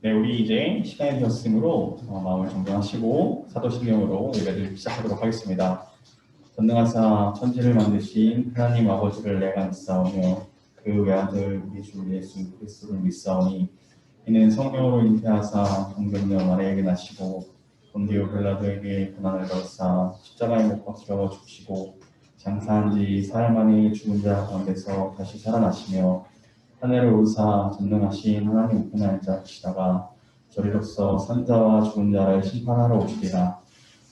네, 우리 이제 시간이 되었으므로 마음을 정돈하시고 사도신경으로 예배를 시작하도록 하겠습니다. 전능하사 천지를 만드신 하나님 아버지를 내가 믿사오며 그 외아들 우리 주 예수 그리스도를 믿사오니 이는 성령으로 잉태하사 동정녀 마리아에게 나시고 본디오 빌라도에게 고난을 받으사 십자가에 못 박혀 죽으시고 장사한 지 사흘 만에 죽은 자 가운데서 다시 살아나시며 하늘을 오르사 전능하신 하나님 우편에 앉으시다가 저리로서 산자와 죽은 자를 심판하러 오시리라.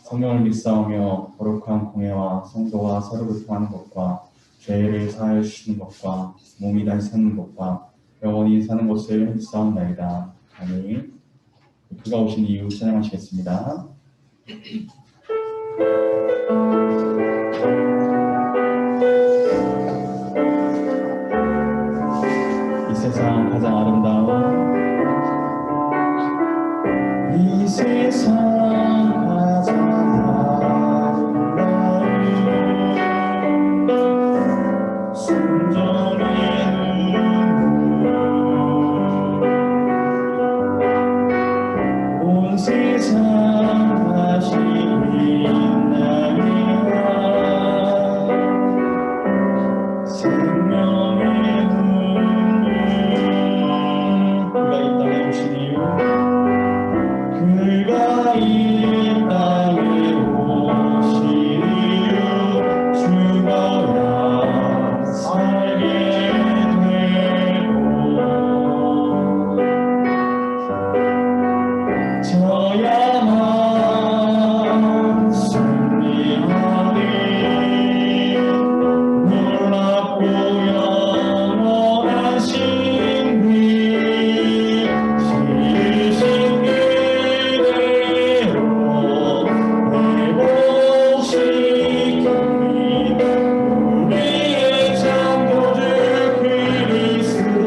성령을 믿사오며 거룩한 공회와 성도와 서로 교통하는 것과 죄를 사하여 주시는 것과 몸이 다시 사는 것과 영원히 사는 것을 믿사옵나이다. 아멘. 그가 오신 이유 찬양하시겠습니다. 이 세상 가장 아름다운 이 세상 가장 아름다운 순종의 눈물 온 세상 다시 빛나리라 생명의 눈물 그가 이 땅에 오신 이유 그가 이 땅에 오신 이유 죽어야 살게 되고 저야만 승리하리 놀랍고 영원한 신비 지으신 그대로 회복시키니 우리의 창조주 그리스도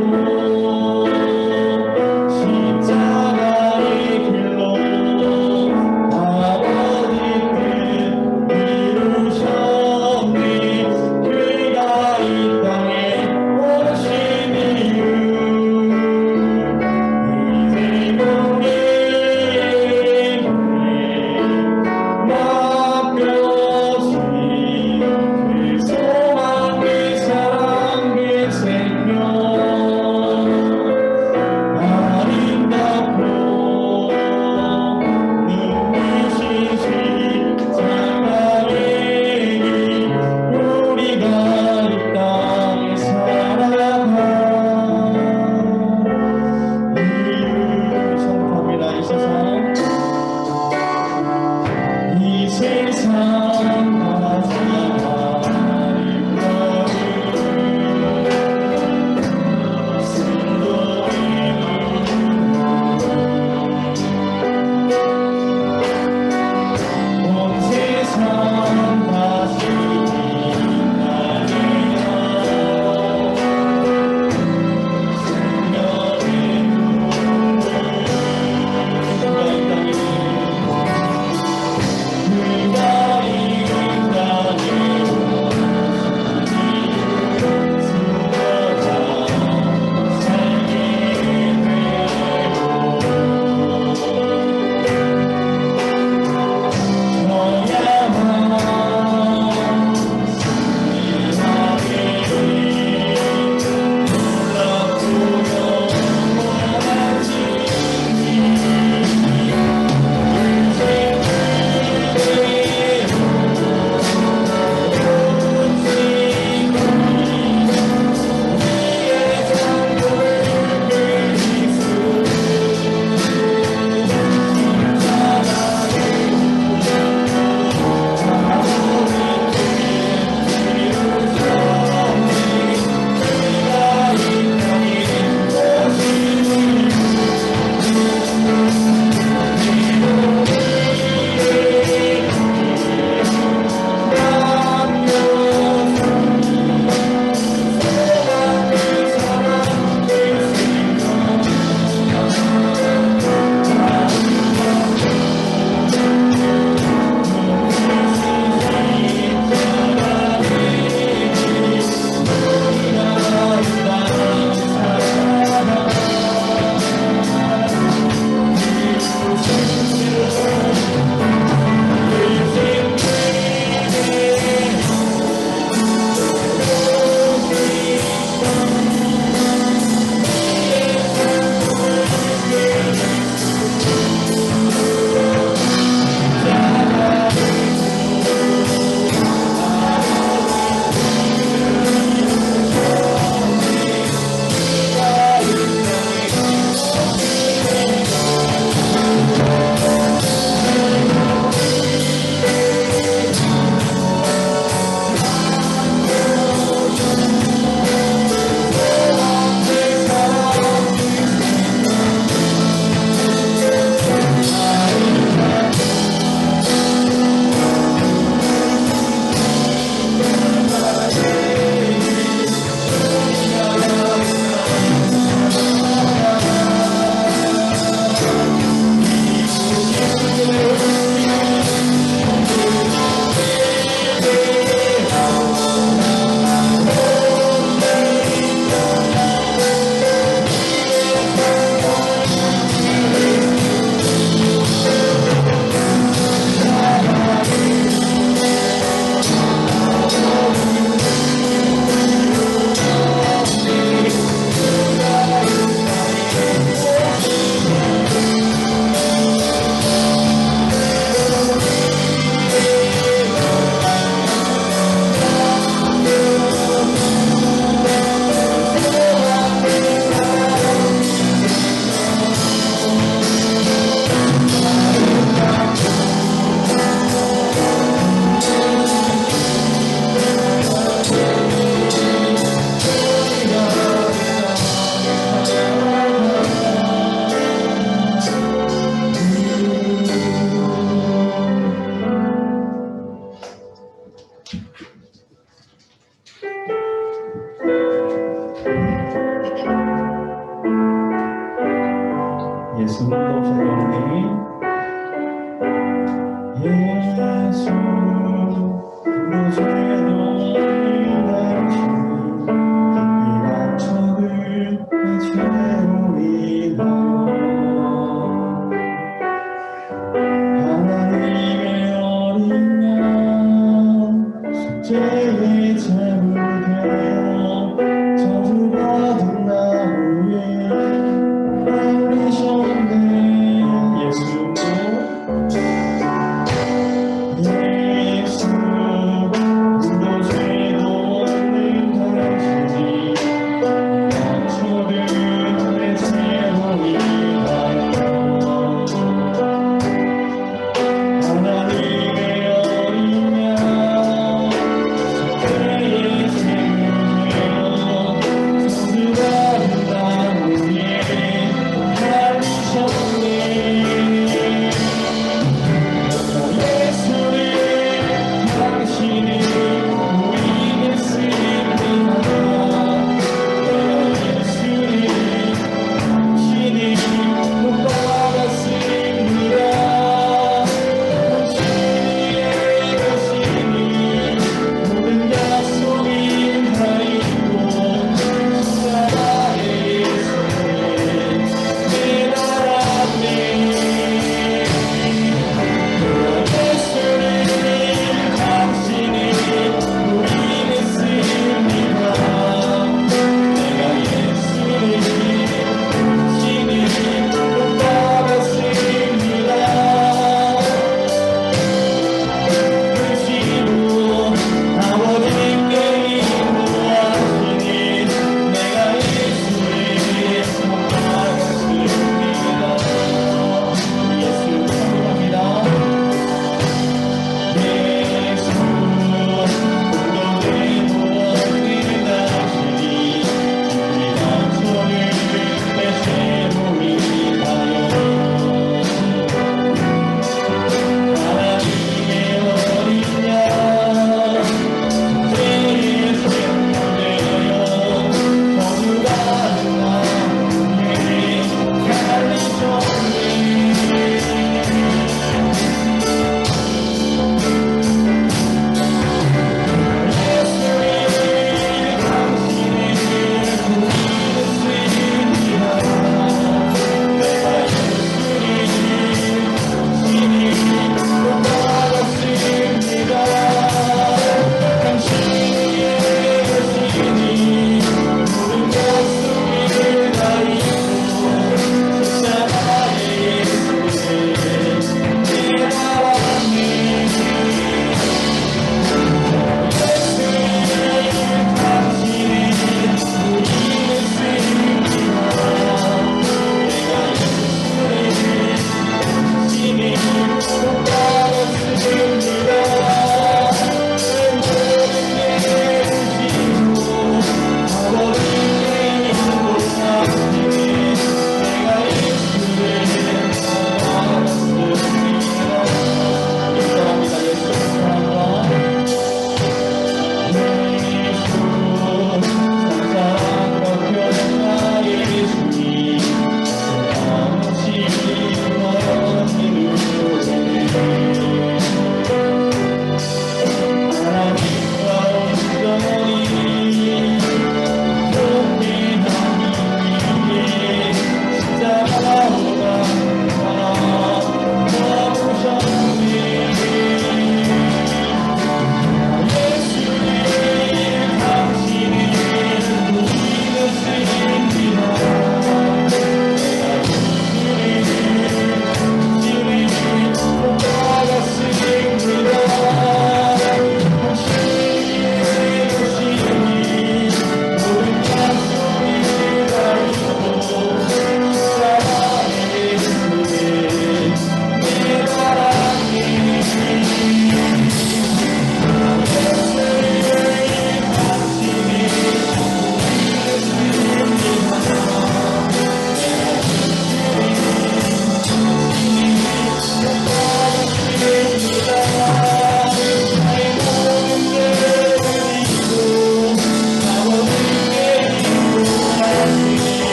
십자가의 길로 아버지 뜻 이루셨니 그가 이 땅에 오신 이유 이제 우리에게 맡겨진 그 소망 그 사랑 그 생명 아름답고 눈부신 십자가의 길 우리가 이 땅에 살아가 이유 성탑이라 이 세상 가장 아름다운 순종의 온 세상 다시 빛나리라 생명의 눈물 그가 이 땅에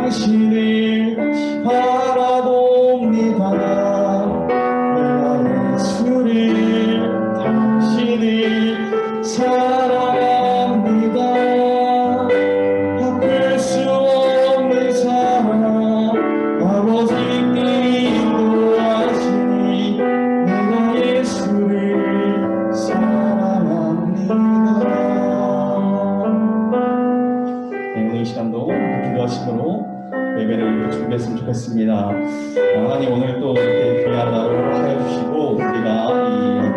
당신을 바라봅니다. 내가 예수를 당신을 사랑합니다. 바꿀 수 없는 사랑 아버지께 인도하시니 내가 예수를 사랑합니다. 네, 오늘 이 시간도 기도하심으로 예배를 준비했으면 좋겠습니다. 하나님 오늘 또 이렇게 귀한 날을 하여 주시고 우리가 이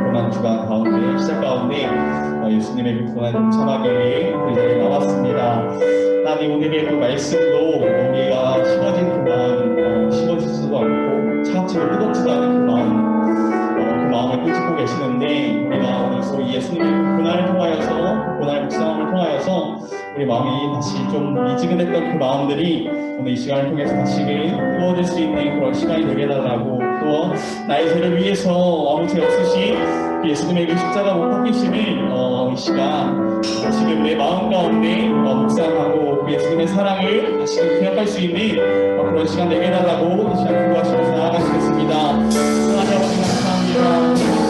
고난 주간 가운데 시작 가운데 예수님의 그 고난 동참하기 위해 그 자리에 나왔습니다. 하나님 오늘의 그 말씀도 우리가 심어진 그 마음 심어지지도 않고 차갑지도 뜨겁지도 않은 그 마음을 꾸짖고 계시는데 우리가 오늘 또 예수님의 그 고난을 통하여서 고난의 묵상함을 통하여서 우리 마음이 다시 좀 미지근했던 그 마음들이 오늘 이 시간을 통해서 다시 구워질 수 있는 그런 시간이 되게 해달라고 또 나의 죄를 위해서 아무 죄 없으신 예수님의 그 십자가 못 박히심을 이 시간 지금 내 마음 가운데 묵상하고 예수님의 사랑을 다시 기억할 수 있는 그런 시간 되게 해달라고 이 시간 기도하시면서 나아가시겠습니다. 하나님 아버지 감사합니다.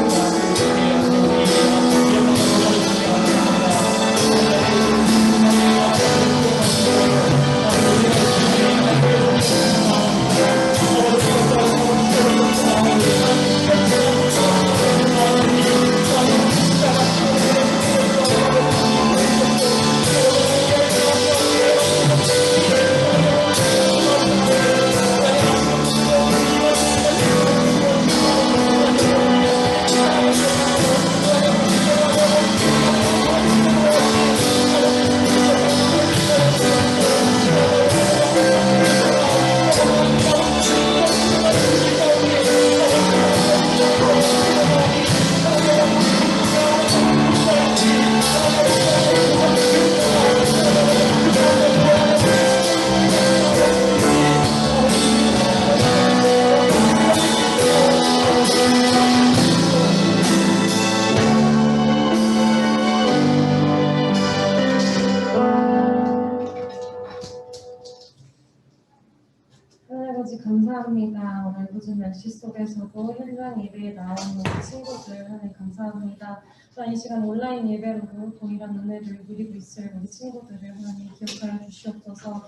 감사합니다. 오늘 늦은 날씨 속에서도 현장 예배에 나온 우리 친구들 하나님 감사합니다. 또한 이 시간 온라인 예배로도 동일한 은혜를 누리고 있을 우리 친구들을 하나님 기억하여 주시옵소서.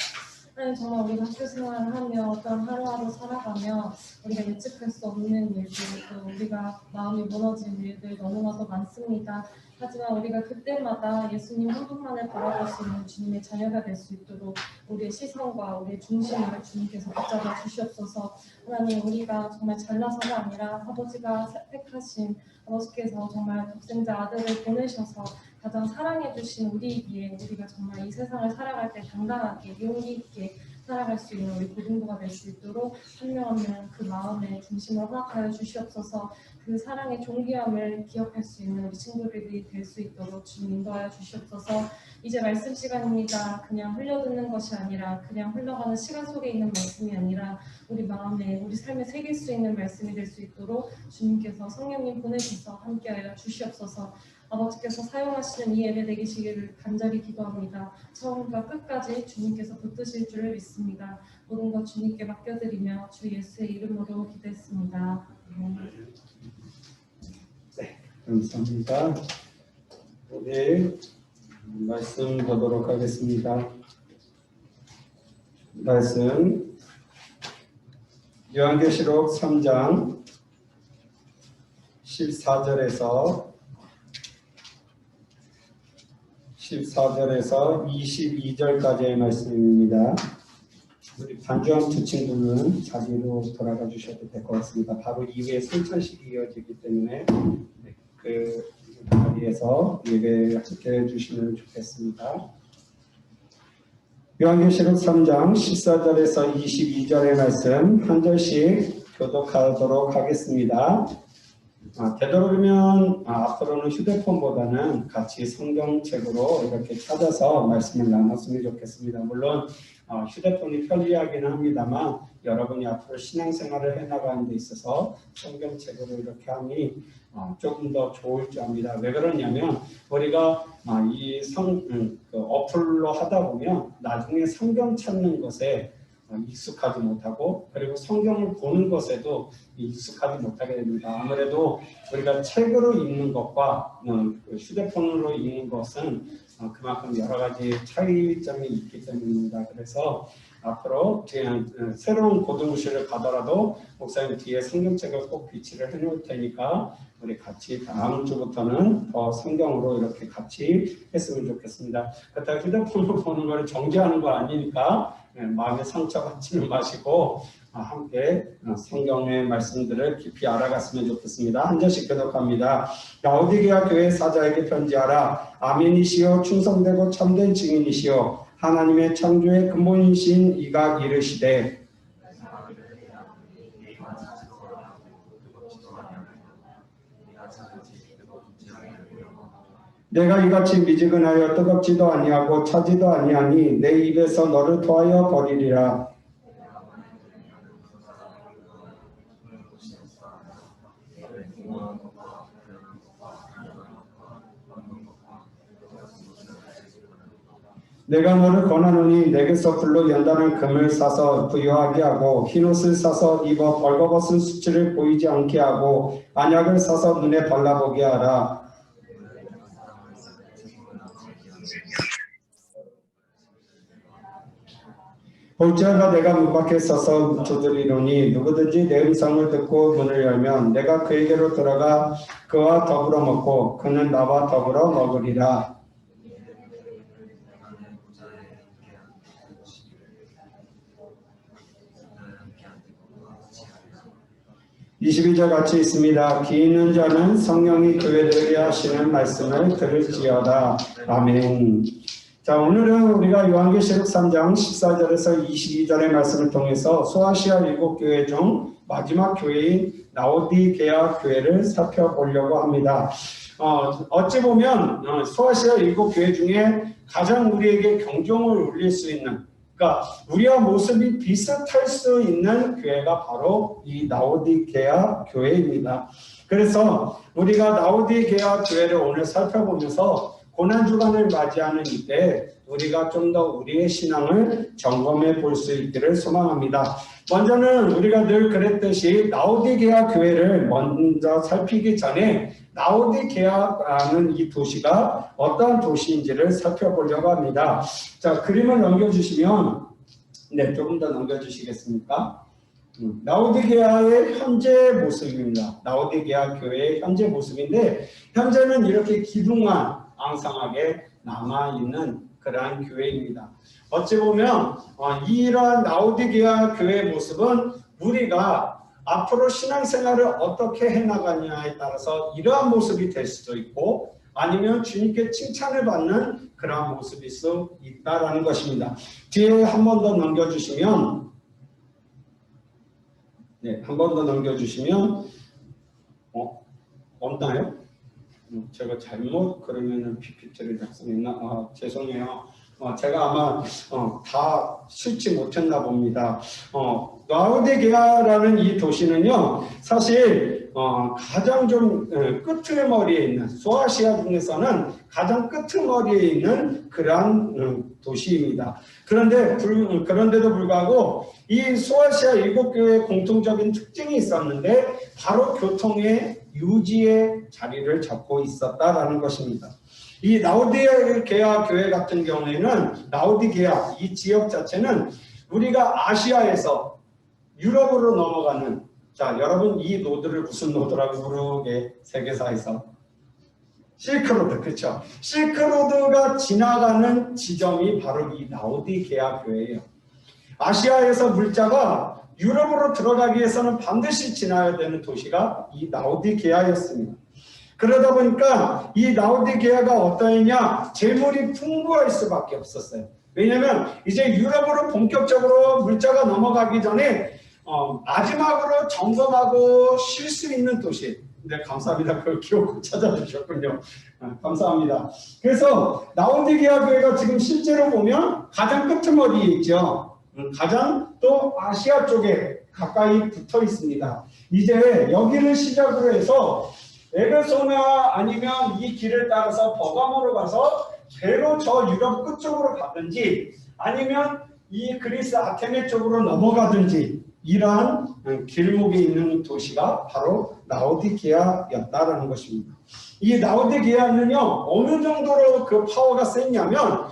하나님 정말 우리가 학교 생활을 하며 어떤 하루하루 살아가며 우리가 예측할 수 없는 일들 또 우리가 마음이 무너진 일들 너무나도 많습니다. 하지만 우리가 그때마다 예수님 한 분만을 바라볼 수 있는 주님의 자녀가 될 수 있도록 우리의 시선과 우리의 중심을 주님께서 붙잡아 주시옵소서. 하나님 우리가 정말 잘나서가 아니라 아버지가 택하신 아버지께서 정말 독생자 아들을 보내셔서 가장 사랑해 주신 우리이기에 우리가 정말 이 세상을 살아갈 때 당당하게 용기 있게 살아갈 수 있는 우리 고등부가 될 수 있도록 한 명 한 명 그 마음의 중심을 허락하여 주시옵소서. 그 사랑의 존귀함을 기억할 수 있는 우리 친구들이 될 수 있도록 주님 인도하여 주시옵소서. 이제 말씀 시간입니다. 그냥 흘려듣는 것이 아니라 그냥 흘러가는 시간 속에 있는 말씀이 아니라 우리 마음에 우리 삶에 새길 수 있는 말씀이 될 수 있도록 주님께서 성령님 보내셔서 함께하여 주시옵소서. 아버지께서 사용하시는 이 예배 되시기를 간절히 기도합니다. 처음과 끝까지 주님께서 붙드실 줄을 믿습니다. 모든 것 주님께 맡겨드리며 주 예수의 이름으로 기도했습니다. 네, 감사합니다. 우리 말씀 보도록 하겠습니다. 말씀 요한계시록 3장 14절에서 22절까지의 말씀입니다. 우리 반주함 친구는 자리로 돌아가 주셔도 될 것 같습니다. 바로 이후에 성찬식이 이어지기 때문에 그 자리에서 예배하게 해주시면 좋겠습니다. 요한계시록 3장 14절에서 22절의 말씀 한 절씩 교독하도록 하겠습니다. 되도록이면 앞으로는 휴대폰보다는 같이 성경책으로 이렇게 찾아서 말씀을 나눴으면 좋겠습니다. 물론 휴대폰이 편리하기는 합니다만 여러분이 앞으로 신앙생활을 해나가는 데 있어서 성경책으로 이렇게 하니 조금 더 좋을 줄 압니다. 왜 그러냐면 우리가 이 어플로 하다 보면 나중에 성경 찾는 것에 익숙하지 못하고 그리고 성경을 보는 것에도 익숙하지 못하게 됩니다. 아무래도 우리가 책으로 읽는 것과 휴대폰으로 읽는 것은 그만큼 여러 가지 차이점이 있기 때문입니다. 그래서 앞으로 새로운 고등부실을 가더라도 목사님 뒤에 성경책을 꼭 비치를 해놓을 테니까 우리 같이 다음 주부터는 더 성경으로 이렇게 같이 했으면 좋겠습니다. 그렇다고 휴대폰으로 보는 것을 정지하는 거 아니니까 마음에 상처받지는 마시고 함께 성경의 말씀들을 깊이 알아갔으면 좋겠습니다. 한 절씩 교독합니다. 라오디게아 교회 사자에게 편지하라. 아멘이시요 충성되고 참된 증인이시요 하나님의 창조의 근본이신 이가 이르시되 내가 이같이 미지근하여 뜨겁지도 아니하고 차지도 아니하니 내 입에서 너를 토하여 버리리라. 내가 너를 권하노니 내게서 불로 연단한 금을 사서 부유하게 하고 흰옷을 사서 입어 벌거벗은 수치를 보이지 않게 하고 안약을 사서 눈에 발라보게 하라. 볼지어다 내가 문 밖에 서서 두드리노니 누구든지 내 음성을 듣고 문을 열면 내가 그에게로 들어가 그와 더불어 먹고 그는 나와 더불어 먹으리라. 22절 같이 있습니다. 귀 있는 자는 성령이 교회들에게 하시는 말씀을 들을지어다. 아멘. 자, 오늘은 우리가 요한계시록 3장 14절에서 22절의 말씀을 통해서 소아시아 7교회 중 마지막 교회인 라오디게아 교회를 살펴보려고 합니다. 어찌 보면 소아시아 7교회 중에 가장 우리에게 경종을 울릴 수 있는, 그러니까 우리와 모습이 비슷할 수 있는 교회가 바로 이 라오디게아 교회입니다. 그래서 우리가 라오디게아 교회를 오늘 살펴보면서 고난주간을 맞이하는 이때 우리가 좀 더 우리의 신앙을 점검해 볼 수 있기를 소망합니다. 먼저는 우리가 늘 그랬듯이 라오디게아 교회를 먼저 살피기 전에 라오디게아라는 이 도시가 어떠한 도시인지를 살펴보려고 합니다. 자, 그림을 넘겨주시면, 네, 조금 더 넘겨주시겠습니까? 라오디게아의 현재 모습입니다. 라오디게아 교회의 현재 모습인데, 현재는 이렇게 기둥만 앙상하게 남아있는 그러한 교회입니다. 어찌 보면 이러한 라오디게아 교회의 모습은 우리가 앞으로 신앙생활을 어떻게 해나가냐에 따라서 이러한 모습이 될 수도 있고 아니면 주님께 칭찬을 받는 그러한 모습일 수 있다라는 것입니다. 뒤에 한 번 더 넘겨주시면, 네, 한 번 더 넘겨주시면, 없나요? 제가 잘못 그러면은 PPT를 작성했나? 죄송해요. 제가 아마 다 실지 못했나 봅니다. 라오디게아라는 이 도시는요, 사실 가장 좀 끄트머리에 있는, 소아시아 중에서는 가장 끄트머리에 있는 그러한 도시입니다. 그런데도 불구하고 이 소아시아 7교회의 공통적인 특징이 있었는데 바로 교통의 유지의 자리를 잡고 있었다라는 것입니다. 이 라오디게아 교회 같은 경우에는 라오디게아 이 지역 자체는 우리가 아시아에서 유럽으로 넘어가는, 자, 여러분 이 노드를 무슨 노드라고 부르게 세계사에서 실크로드, 그렇죠? 실크로드가 지나가는 지점이 바로 이 라오디게아 교회예요. 아시아에서 물자가 유럽으로 들어가기 위해서는 반드시 지나야 되는 도시가 이 라오디게아였습니다. 그러다 보니까 이 라오디게아가 어떠했냐? 재물이 풍부할 수밖에 없었어요. 왜냐하면 이제 유럽으로 본격적으로 물자가 넘어가기 전에 마지막으로 점검하고 쉴 수 있는 도시. 네, 감사합니다. 그걸 기억을 찾아주셨군요. 감사합니다. 그래서 라오디게아 교회가 지금 실제로 보면 가장 끄트머리에 있죠. 가장 또 아시아 쪽에 가까이 붙어 있습니다. 이제 여기를 시작으로 해서 에베소나 아니면 이 길을 따라서 버가모로 가서 배로 저 유럽 끝쪽으로 가든지 아니면 이 그리스 아테네 쪽으로 넘어가든지 이러한 길목에 있는 도시가 바로 라오디게아였다라는 것입니다. 이 라오디게아는요 어느 정도로 그 파워가 셌냐면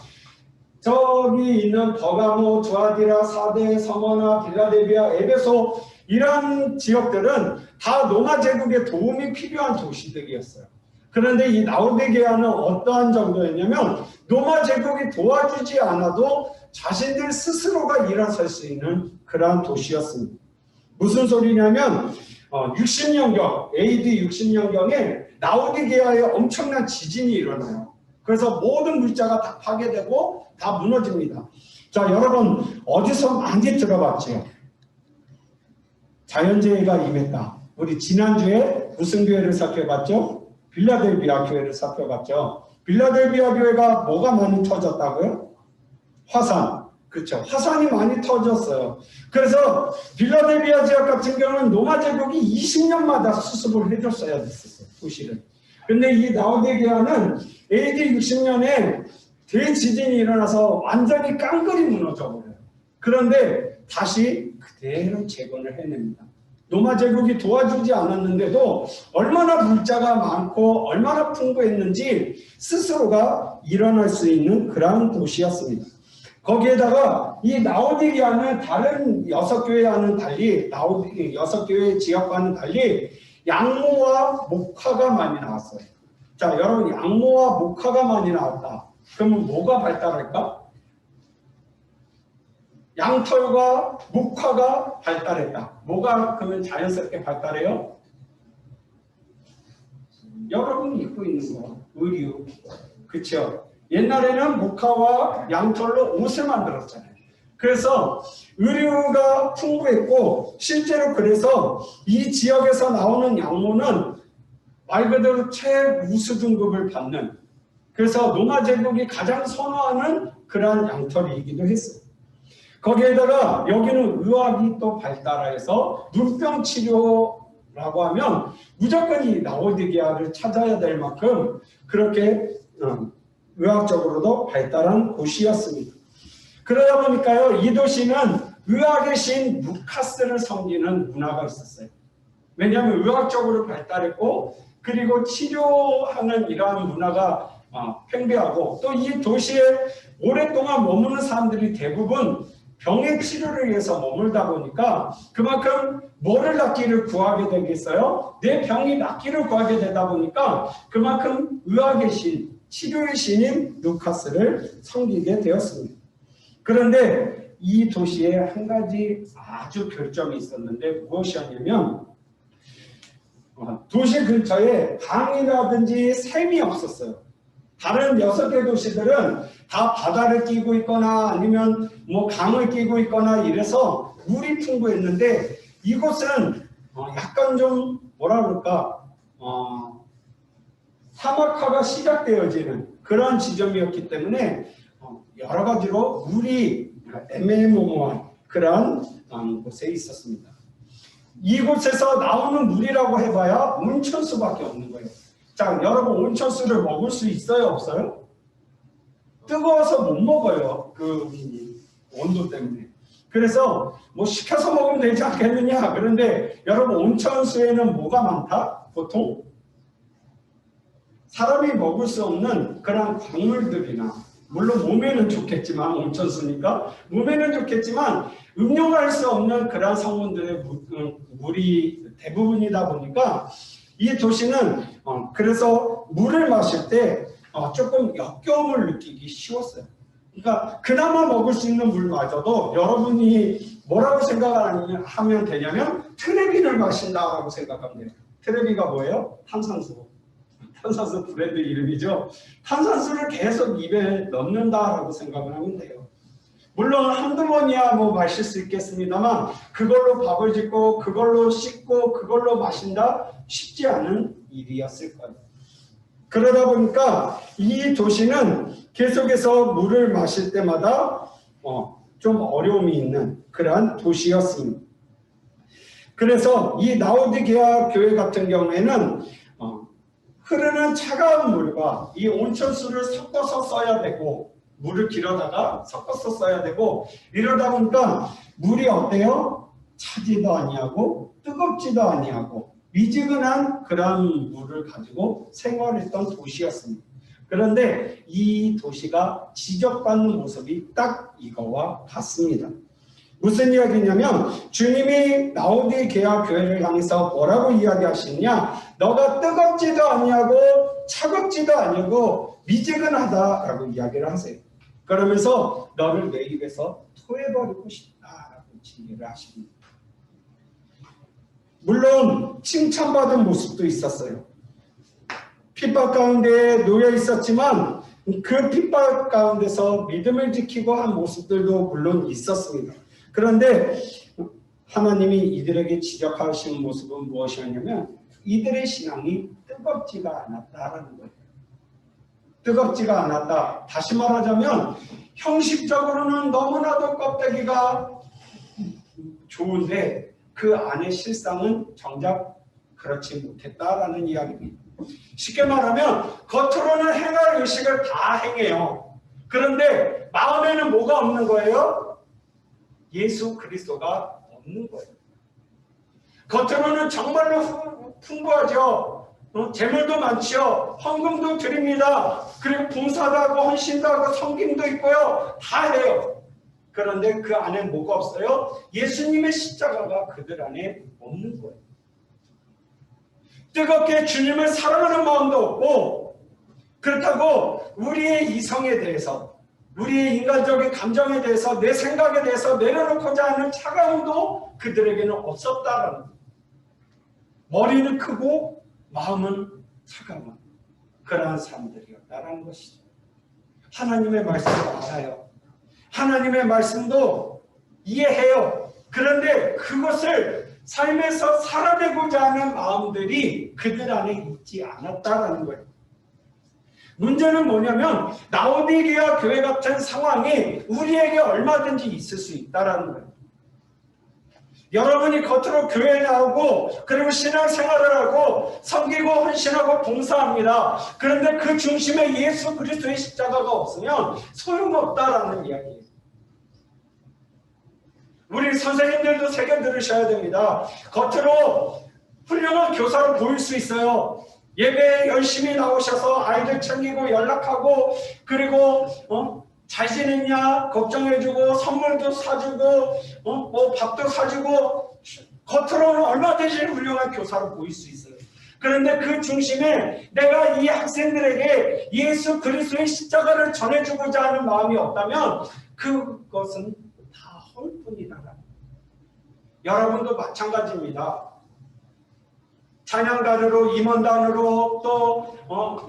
저기 있는 버가모, 두아디라, 사데, 서머나, 빌라델비아, 에베소 이런 지역들은 다 로마 제국의 도움이 필요한 도시들이었어요. 그런데 이 라오디게아는 어떠한 정도였냐면 로마 제국이 도와주지 않아도 자신들 스스로가 일어설 수 있는 그러한 도시였습니다. 무슨 소리냐면 60년경, AD 60년경에 라오디게아에 엄청난 지진이 일어나요. 그래서 모든 물자가 다 파괴되고 다 무너집니다. 자, 여러분 어디서 많이 들어봤죠? 자연재해가 임했다. 우리 지난주에 무슨 교회를 살펴봤죠? 빌라델비아 교회를 살펴봤죠. 빌라델비아 교회가 뭐가 많이 터졌다고요? 화산. 그렇죠. 화산이 많이 터졌어요. 그래서 빌라델비아 지역 같은 경우는 로마 제국이 20년마다 수습을 해줬어야 됐었어요. 도시를. 근데 이 라오디게아는 AD 60년에 대지진이 일어나서 완전히 깡그리 무너져 버려요. 그런데 다시 그대로 재건을 해냅니다. 로마 제국이 도와주지 않았는데도 얼마나 물자가 많고 얼마나 풍부했는지 스스로가 일어날 수 있는 그러한 도시였습니다. 거기에다가 이 라오디게아는 다른 6교회와는 달리 6교회 지역과는 달리 양모와 목화가 많이 나왔어요. 자, 여러분 양모와 목화가 많이 나왔다. 그러면 뭐가 발달할까? 양털과 목화가 발달했다. 뭐가 그러면 자연스럽게 발달해요? 여러분이 입고 있는 거, 의류. 그렇죠? 옛날에는 목화와 양털로 옷을 만들었잖아요. 그래서 의류가 풍부했고 실제로 그래서 이 지역에서 나오는 양모는 말 그대로 최우수 등급을 받는, 그래서 로마 제국이 가장 선호하는 그러한 양털이기도 했어요. 거기에다가 여기는 의학이 또 발달해서 눈병 치료라고 하면 무조건 이 라오디게아를 찾아야 될 만큼 그렇게 의학적으로도 발달한 곳이었습니다. 그러다 보니까요, 이 도시는 의학의 신 루카스를 섬기는 문화가 있었어요. 왜냐하면 의학적으로 발달했고 그리고 치료하는 이러한 문화가 팽배하고 또 이 도시에 오랫동안 머무는 사람들이 대부분 병의 치료를 위해서 머물다 보니까 그만큼 뭐를 낫기를 구하게 되겠어요? 내 병이 낫기를 구하게 되다 보니까 그만큼 의학의 신, 치료의 신인 루카스를 섬기게 되었습니다. 그런데 이 도시에 한 가지 아주 결점이 있었는데 무엇이었냐면 도시 근처에 강이라든지 샘이 없었어요. 다른 6개 도시들은 다 바다를 끼고 있거나 아니면 뭐 강을 끼고 있거나 이래서 물이 풍부했는데 이곳은 약간 좀 뭐라 그럴까 사막화가 시작되어지는 그런 지점이었기 때문에 여러 가지로 물이 애매모호한 그런 곳에 있었습니다. 이곳에서 나오는 물이라고 해봐야 온천수밖에 없는 거예요. 자, 여러분 온천수를 먹을 수 있어요, 없어요? 뜨거워서 못 먹어요. 그 온도 때문에. 그래서 뭐 시켜서 먹으면 되지 않겠느냐. 그런데 여러분 온천수에는 뭐가 많다? 보통 사람이 먹을 수 없는 그런 광물들이나 물론 몸에는 좋겠지만 온천수니까 몸에는 좋겠지만 음용할 수 없는 그런 성분들의 물이 대부분이다 보니까 이 도시는 그래서 물을 마실 때 조금 역겨움을 느끼기 쉬웠어요. 그러니까 그나마 먹을 수 있는 물마저도 여러분이 뭐라고 생각하면 되냐면 트레비를 마신다라고 생각하면 돼요. 트레비가 뭐예요? 탄산수. 탄산수 브랜드 이름이죠. 탄산수를 계속 입에 넣는다라고 생각을 하면 돼요. 물론 한두 번이야 뭐 마실 수 있겠습니다만 그걸로 밥을 짓고 그걸로 씻고 그걸로 마신다 쉽지 않은 일이었을 거예요. 그러다 보니까 이 도시는 계속해서 물을 마실 때마다 좀 어려움이 있는 그러한 도시였습니다. 그래서 이 라오디게아 교회 같은 경우에는 흐르는 차가운 물과 이 온천수를 섞어서 써야 되고 물을 길어다가 섞어서 써야 되고 이러다 보니까 물이 어때요? 차지도 아니하고 뜨겁지도 아니하고 미지근한 그런 물을 가지고 생활했던 도시였습니다. 그런데 이 도시가 지적받는 모습이 딱 이거와 같습니다. 무슨 이야기냐면 주님이 라오디게아 교회를 향해서 뭐라고 이야기하시느냐, 너가 뜨겁지도 아니하고 차갑지도 아니고 미지근하다라고 이야기를 하세요. 그러면서 너를 내 입에서 토해버리고 싶다라고 징계를 하십니다. 물론 칭찬받은 모습도 있었어요. 핍박 가운데 놓여 있었지만 그 핍박 가운데서 믿음을 지키고 한 모습들도 물론 있었습니다. 그런데 하나님이 이들에게 지적하시는 모습은 무엇이었냐면 이들의 신앙이 뜨겁지가 않았다라는 거예요. 뜨겁지가 않았다. 다시 말하자면 형식적으로는 너무나도 껍데기가 좋은데 그 안의 실상은 정작 그렇지 못했다라는 이야기입니다. 쉽게 말하면 겉으로는 행할 의식을 다 행해요. 그런데 마음에는 뭐가 없는 거예요? 예수 그리스도가 없는 거예요. 겉으로는 정말로 풍부하죠. 재물도 많죠. 헌금도 드립니다. 그리고 봉사도 하고 헌신도 하고 섬김도 있고요. 다 해요. 그런데 그 안에 뭐가 없어요? 예수님의 십자가가 그들 안에 없는 거예요. 뜨겁게 주님을 사랑하는 마음도 없고, 그렇다고 우리의 이성에 대해서, 우리의 인간적인 감정에 대해서, 내 생각에 대해서 내려놓고자 하는 차가움도 그들에게는 없었다라는 거예요. 머리는 크고 마음은 차가운 그러한 사람들이었다라는 것이죠. 하나님의 말씀을 알아요. 하나님의 말씀도 이해해요. 그런데 그것을 삶에서 살아내고자 하는 마음들이 그들 안에 있지 않았다라는 거예요. 문제는 뭐냐면 라오디게아 교회 같은 상황이 우리에게 얼마든지 있을 수 있다라는 거예요. 여러분이 겉으로 교회에 나오고 그리고 신앙생활을 하고 섬기고 헌신하고 봉사합니다. 그런데 그 중심에 예수 그리스도의 십자가가 없으면 소용없다라는 이야기예요. 우리 선생님들도 새겨 들으셔야 됩니다. 겉으로 훌륭한 교사로 보일 수 있어요. 예배에 열심히 나오셔서 아이들 챙기고 연락하고 그리고 잘 지냈냐 걱정해주고 선물도 사주고 밥도 사주고 겉으로는 얼마든지 훌륭한 교사로 보일 수 있어요. 그런데 그 중심에 내가 이 학생들에게 예수 그리스도의 십자가를 전해주고자 하는 마음이 없다면 그것은 다 헐뿐이다. 여러분도 마찬가지입니다. 찬양단으로 임원단으로 또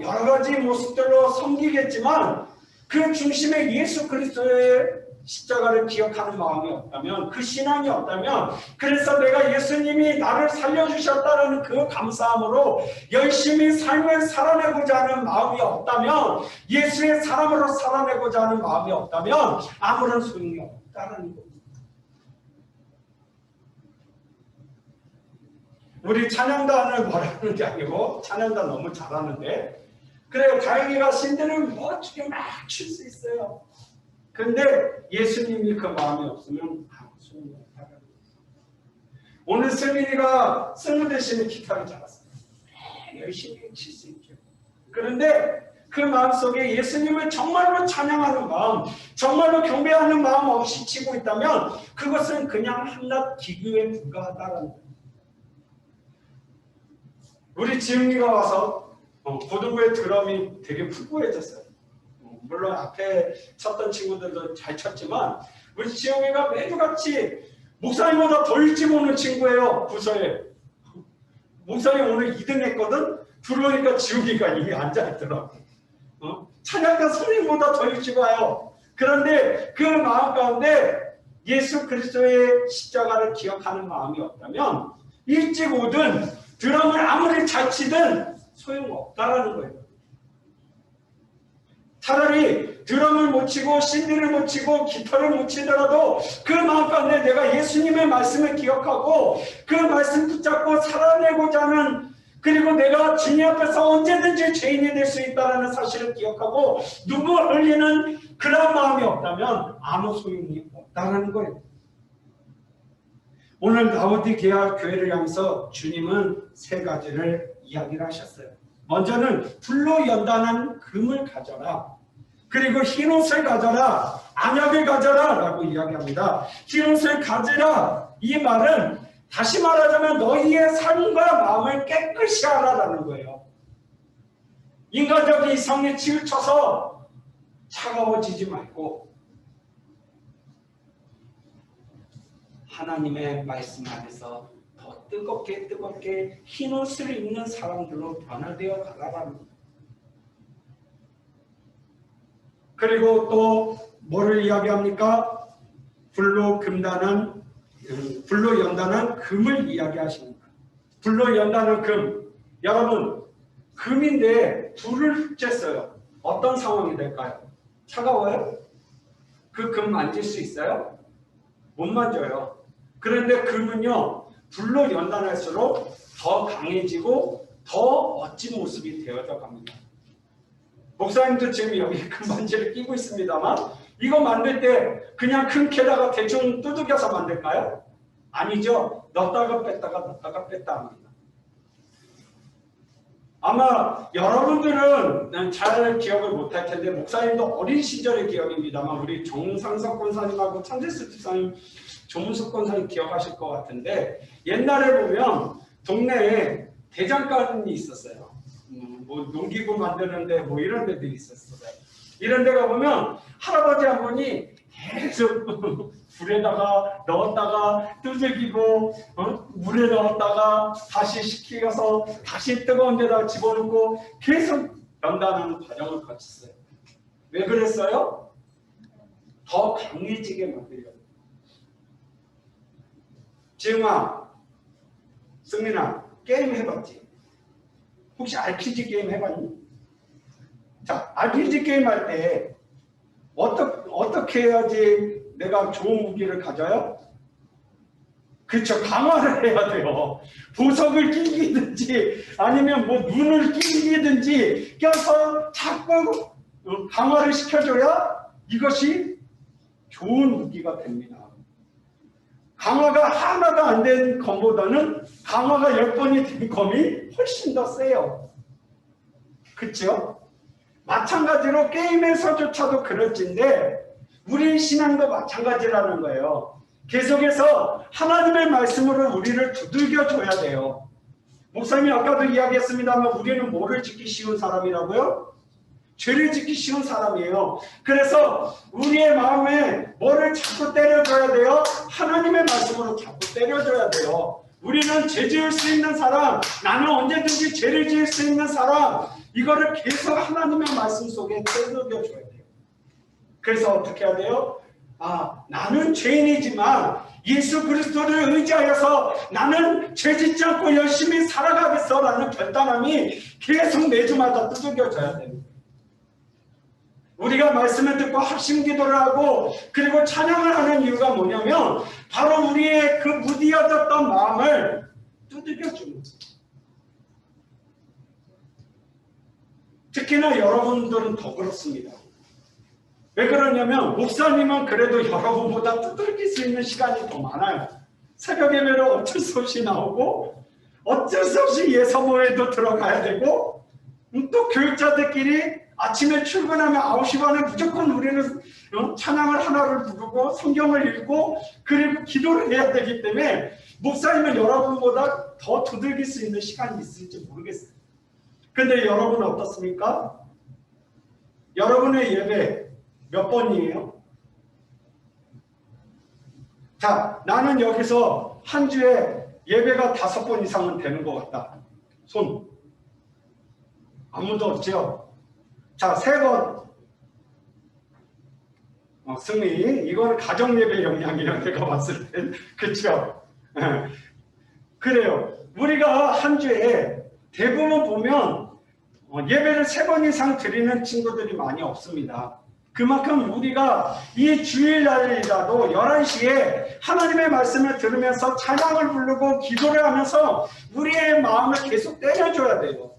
여러 가지 모습들로 섬기겠지만 그 중심에 예수 그리스도의 십자가를 기억하는 마음이 없다면, 그 신앙이 없다면, 그래서 내가 예수님이 나를 살려주셨다는 그 감사함으로 열심히 삶을 살아내고자 하는 마음이 없다면, 예수의 사람으로 살아내고자 하는 마음이 없다면 아무런 소용이 없다는 겁니다. 우리 찬양단을 뭐라는 게 아니고 찬양단 너무 잘하는데 그래요. 다행히가 신들을 멋지게 막 출 수 있어요. 근데 예수님이 그 마음이 없으면 아무 소용이 없다는 거예요. 오늘 승민이가 승무 대신에 기타를 잘했어요. 열심히 칠 수 있죠. 그런데 그 마음속에 예수님을 정말로 찬양하는 마음, 정말로 경배하는 마음 없이 치고 있다면 그것은 그냥 한낱 기교에 불과하다는 거예요. 우리 지은이가 와서 고등부의 드럼이 되게 풍부해졌어요. 물론 앞에 쳤던 친구들도 잘 쳤지만 우리 지영이가 매주같이 목사님보다 더 일찍 오는 친구예요. 부서에. 목사님 오늘 2등 했거든. 들어오니까 지영이가 이미 앉아있더라고. 찬양가 선생님보다 더 일찍 와요. 그런데 그 마음 가운데 예수 그리스도의 십자가를 기억하는 마음이 없다면 일찍 오든 드럼을 아무리 잘 치든 소용없다라는 거예요. 차라리 드럼을 못 치고 신디를 못 치고 기타를 못 치더라도 그 마음 가운데 내가 예수님의 말씀을 기억하고 그 말씀 붙잡고 살아내고자 하는 그리고 내가 주님 앞에서 언제든지 죄인이 될 수 있다는 사실을 기억하고 눈물 흘리는 그런 마음이 없다면 아무 소용이 없다는 거예요. 오늘 라오디게아 교회를 향해서 주님은 세 가지를 이야기를 하셨어요. 먼저는 불로 연단한 금을 가져라. 그리고 흰 옷을 가져라. 안약을 가져라 라고 이야기합니다. 흰 옷을 가지라. 이 말은 다시 말하자면 너희의 삶과 마음을 깨끗이 하라라는 거예요. 인간적인 이성에 치우쳐서 차가워지지 말고 하나님의 말씀 안에서 더 뜨겁게 흰 옷을 입는 사람들로 변화되어 가라라는 거예요. 그리고 또 뭐를 이야기합니까? 불로 연단한 금을 이야기하십니다. 불로 연단한 금. 여러분, 금인데 불을 쬐어요. 어떤 상황이 될까요? 차가워요? 그 금 만질 수 있어요? 못 만져요. 그런데 금은요, 불로 연단할수록 더 강해지고 더 멋진 모습이 되어져 갑니다. 목사님도 지금 여기 금반지를 끼고 있습니다만 이거 만들 때 그냥 큰 캐다가 대충 두들겨서 만들까요? 아니죠. 넣었다가 뺐다 합니다. 아마 여러분들은 잘 기억을 못할 텐데 목사님도 어린 시절의 기억입니다만 우리 정상석 권사님하고 천재수 집사님, 조문숙 권사님 기억하실 것 같은데 옛날에 보면 동네에 대장간이 있었어요. 뭐 농기구 만드는데 뭐 이런 데도 있었어요. 이런 데 가보면 할아버지 한 분이 계속 불에다가 넣었다가 두들기고 물에 넣었다가 다시 식혀서 다시 뜨거운 데다가 집어넣고 계속 연단하는 과정을 거쳤어요. 왜 그랬어요? 더 강해지게 만들려고. 지웅아, 승민아, 게임 해봤지? 혹시 RPG 게임 해봤니? 자, RPG 게임 할 때 어떻게 해야지 내가 좋은 무기를 가져요? 그렇죠. 강화를 해야 돼요. 보석을 끼기든지 아니면 뭐 눈을 끼기든지 껴서 자꾸 강화를 시켜줘야 이것이 좋은 무기가 됩니다. 강화가 하나도 안 된 검보다는 강화가 10번이 된 검이 훨씬 더 세요. 그렇죠? 마찬가지로 게임에서조차도 그럴진데 우리 신앙도 마찬가지라는 거예요. 계속해서 하나님의 말씀으로 우리를 두들겨줘야 돼요. 목사님이 아까도 이야기했습니다만 우리는 뭐를 짓기 쉬운 사람이라고요? 죄를 짓기 쉬운 사람이에요. 그래서 우리의 마음에 뭐를 자꾸 때려줘야 돼요? 하나님의 말씀으로 자꾸 때려줘야 돼요. 우리는 죄 지을 수 있는 사람, 나는 언제든지 죄를 지을 수 있는 사람, 이거를 계속 하나님의 말씀 속에 때려줘야 돼요. 그래서 어떻게 해야 돼요? 나는 죄인이지만 예수 그리스도를 의지하여서 나는 죄 짓지 않고 열심히 살아가겠어라는 결단함이 계속 매주마다 두들겨져야 됩니다. 우리가 말씀을 듣고 합심 기도를 하고 그리고 찬양을 하는 이유가 뭐냐면 바로 우리의 그 무디어졌던 마음을 두들겨주는 거예요. 특히나 여러분들은 더 그렇습니다. 왜 그러냐면 목사님은 그래도 여러분보다 두들길 수 있는 시간이 더 많아요. 새벽 예배로 어쩔 수 없이 나오고 어쩔 수 없이 예서모에도 들어가야 되고 또 교육자들끼리 아침에 출근하면 9시 반에 무조건 우리는 찬양을 하나를 부르고 성경을 읽고 그리고 기도를 해야 되기 때문에 목사님은 여러분보다 더 두들길 수 있는 시간이 있을지 모르겠어요. 근데 여러분은 어떻습니까? 여러분의 예배 몇 번이에요? 자, 나는 여기서 한 주에 예배가 5번 이상은 되는 것 같다. 손. 아무도 없죠? 자, 3번. 승리. 이거는 가정예배 영향이에요. 내가 봤을 땐. 그렇죠? 그래요. 우리가 한 주에 대부분 보면 예배를 3번 이상 드리는 친구들이 많이 없습니다. 그만큼 우리가 이 주일날이라도 11시에 하나님의 말씀을 들으면서 찬양을 부르고 기도를 하면서 우리의 마음을 계속 때려줘야 돼요.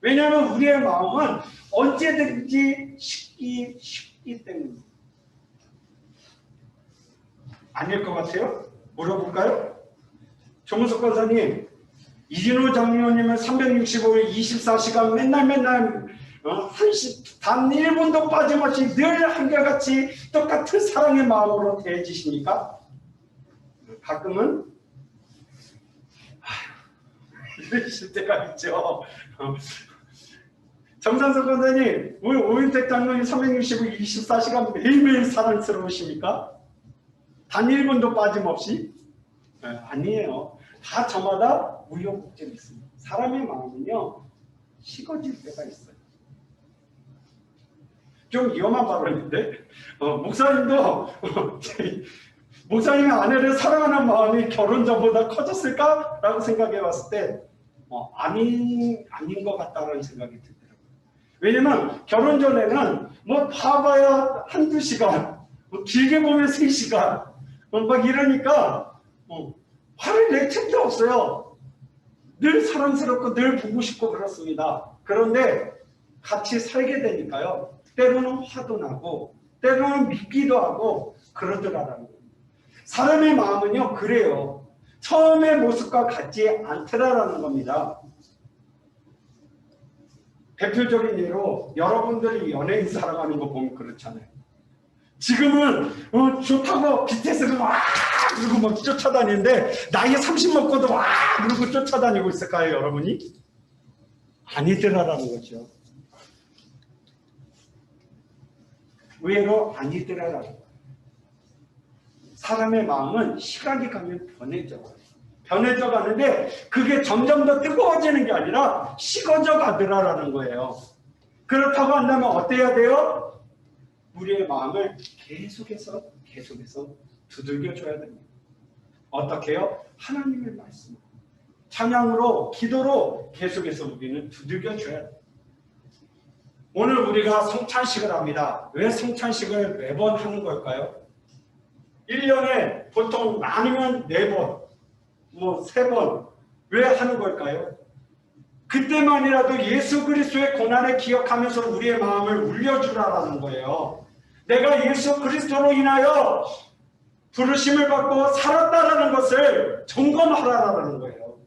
왜냐하면 우리의 마음은 언제든지 쉽기 때문입니다. 아닐 것 같아요? 물어볼까요? 정문석 권사님, 이진호 장로님은 365일 24시간 맨날 단 1분도 빠짐없이 늘 한결같이 똑같은 사랑의 마음으로 대해지십니까? 가끔은 이러실 때가 있죠. 정상석 권사님, 우리 오윤택 장로님 365일 24시간 매일매일 사랑스러우십니까? 단 1분도 빠짐없이? 아니에요. 다 저마다 우여곡절이 있습니다. 사람의 마음은요, 식어질 때가 있어요. 좀 위험한 발언인데, 목사님도 목사님의 아내를 사랑하는 마음이 결혼 전보다 커졌을까? 라고 생각해 봤을 때 아닌 것 같다는 생각이 들더라고요. 왜냐면 결혼 전에는 뭐 봐봐야 한두 시간, 길게 보면 3시간 막 이러니까 화를 낼 틈도 없어요. 늘 사랑스럽고 늘 보고 싶고 그렇습니다. 그런데 같이 살게 되니까요, 때로는 화도 나고 때로는 밉기도 하고 그러더라라는 거예요. 사람의 마음은요 그래요. 처음의 모습과 같지 않더라라는 겁니다. 대표적인 예로 여러분들이 연예인 사랑하는 거 보면 그렇잖아요. 지금은 좋다고 BTS가 와 그러고 막 쫓아다니는데 나이 30 먹고도 와 그러고 쫓아다니고 있을까요, 여러분이? 아니더라라는 거죠. 의외로 아니더라라는 거예요. 사람의 마음은 시간이 가면 변해져 가는데 그게 점점 더 뜨거워지는 게 아니라 식어져 가더라라는 거예요. 그렇다고 한다면 어때야 돼요? 우리의 마음을 계속해서 두들겨 줘야 됩니다. 어떻게 해요? 하나님의 말씀, 찬양으로, 기도로 계속해서 우리는 두들겨 줘야 돼요. 오늘 우리가 성찬식을 합니다. 왜 성찬식을 매번 하는 걸까요? 1년에 보통 많으면 4번, 3번 왜 하는 걸까요? 그때만이라도 예수 그리스도의 고난을 기억하면서 우리의 마음을 울려주라라는 거예요. 내가 예수 그리스도로 인하여 부르심을 받고 살았다라는 것을 점검하라라는 거예요.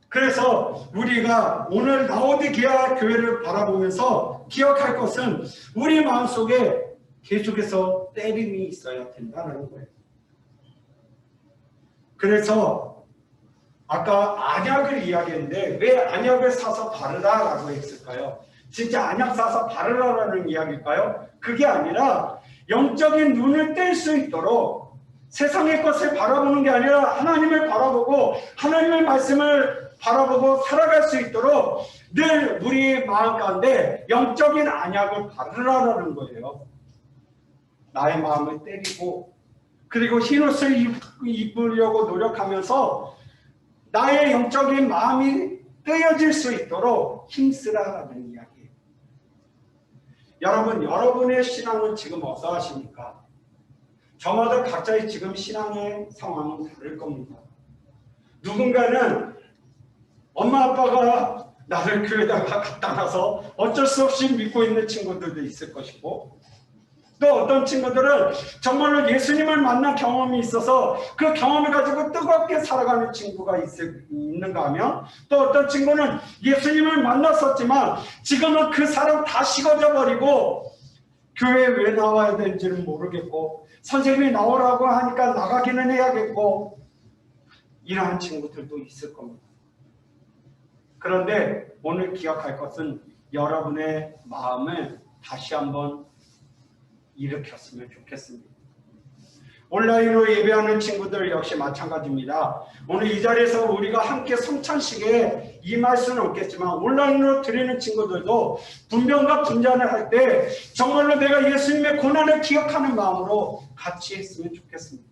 그래서 우리가 오늘 라오디게아 교회를 바라보면서 기억할 것은 우리 마음속에 계속해서 때림이 있어야 된다는 거예요. 그래서 아까 안약을 이야기했는데 왜 안약을 사서 바르라라고 했을까요? 진짜 안약 사서 바르라라는 이야기일까요? 그게 아니라 영적인 눈을 뗄 수 있도록 세상의 것을 바라보는 게 아니라 하나님을 바라보고 하나님의 말씀을 바라보고 살아갈 수 있도록 늘 우리 마음 가운데 영적인 안약을 바르라라는 거예요. 나의 마음을 때리고 그리고 흰옷을 입으려고 노력하면서 나의 영적인 마음이 떼어질 수 있도록 힘쓰라라는 이야기예요. 여러분, 여러분의 신앙은 지금 어떠하십니까? 저마다 각자의 지금 신앙의 상황은 다를 겁니다. 누군가는 엄마 아빠가 나를 교회다가 갖다 놔서 어쩔 수 없이 믿고 있는 친구들도 있을 것이고, 또 어떤 친구들은 정말로 예수님을 만난 경험이 있어서 그 경험을 가지고 뜨겁게 살아가는 친구가 있는가 하면, 또 어떤 친구는 예수님을 만났었지만 지금은 그 사람 다 식어져 버리고 교회에 왜 나와야 되는지는 모르겠고 선생님이 나오라고 하니까 나가기는 해야겠고 이러한 친구들도 있을 겁니다. 그런데 오늘 기억할 것은 여러분의 마음을 다시 한번 일으켰으면 좋겠습니다. 온라인으로 예배하는 친구들 역시 마찬가지입니다. 오늘 이 자리에서 우리가 함께 성찬식에 임할 수는 없겠지만 온라인으로 드리는 친구들도 분별과 분잔을 할 때 정말로 내가 예수님의 고난을 기억하는 마음으로 같이 했으면 좋겠습니다.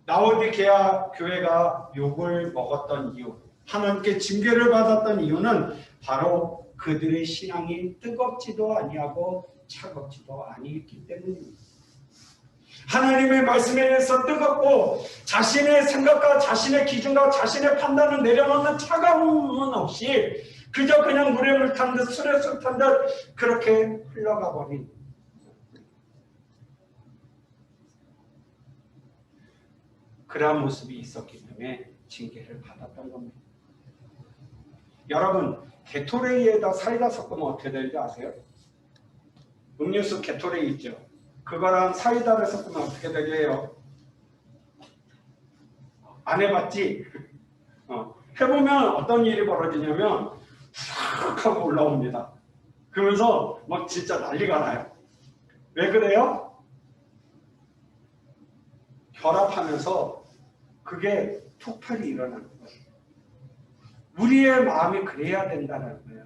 라오디게아 교회가 욕을 먹었던 이유, 하나님께 징계를 받았던 이유는 바로 그들의 신앙이 뜨겁지도 아니하고 차갑지도 아니했기 때문입니다. 하나님의 말씀에 대해서 뜨겁고 자신의 생각과 자신의 기준과 자신의 판단을 내려놓는 차가움은 없이 그저 그냥 물에 물 탄 듯 술에 술 탄 듯 그렇게 흘러가 버린 그러한 모습이 있었기 때문에 징계를 받았던 겁니다. 여러분, 게토레이에다 사이다 섞으면 어떻게 되는지 아세요? 음료수 게토레이 있죠? 그거랑 사이다를 섞으면 어떻게 되게요? 안 해봤지? 해보면 어떤 일이 벌어지냐면 싹 하고 올라옵니다. 그러면서 막 진짜 난리가 나요. 왜 그래요? 결합하면서 그게 폭발이 일어나는 거예요. 우리의 마음이 그래야 된다는 거예요.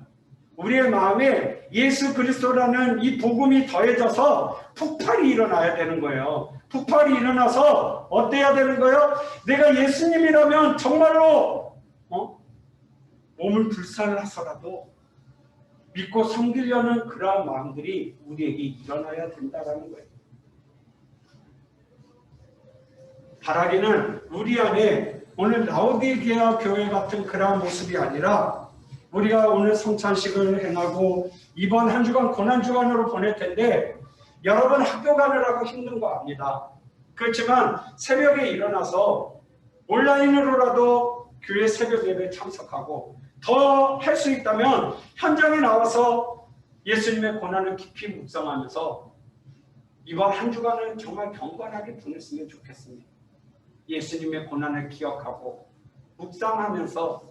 우리의 마음에 예수 그리스도라는 이 복음이 더해져서 폭발이 일어나야 되는 거예요. 폭발이 일어나서 어때야 되는 거예요? 내가 예수님이라면 정말로 몸을 불살라서라도 믿고 섬기려는 그러한 마음들이 우리에게 일어나야 된다는 거예요. 바라기는 우리 안에 오늘 라오디게아 교회 같은 그러한 모습이 아니라 우리가 오늘 성찬식을 행하고 이번 한 주간 고난주간으로 보낼 텐데 여러분 학교 가느라고 힘든 거 압니다. 그렇지만 새벽에 일어나서 온라인으로라도 교회 새벽 예배에 참석하고 더 할 수 있다면 현장에 나와서 예수님의 고난을 깊이 묵상하면서 이번 한 주간은 정말 경건하게 보냈으면 좋겠습니다. 예수님의 고난을 기억하고 묵상하면서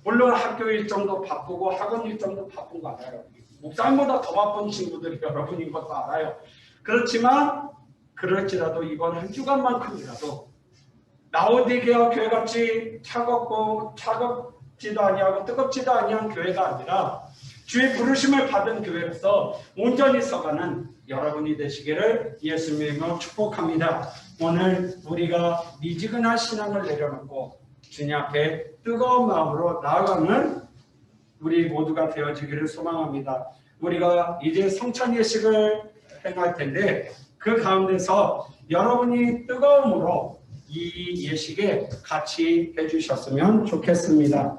물론 학교 일정도 바쁘고 학원 일정도 바쁜 거 알아요. 목사님보다 더 바쁜 친구들이 여러분인 것도 알아요. 그렇지만 그럴지라도 이번 한 주간만큼이라도 라오디게아 교회같이 차갑지도 아니하고 뜨겁지도 아니한 교회가 아니라 주의 부르심을 받은 교회로서 온전히 서가는 여러분이 되시기를 예수님으로 축복합니다. 오늘 우리가 미지근한 신앙을 내려놓고 주님 앞에 뜨거운 마음으로 나아가는 우리 모두가 되어지기를 소망합니다. 우리가 이제 성찬 예식을 행할 텐데 그 가운데서 여러분이 뜨거움으로 이 예식에 같이 해주셨으면 좋겠습니다.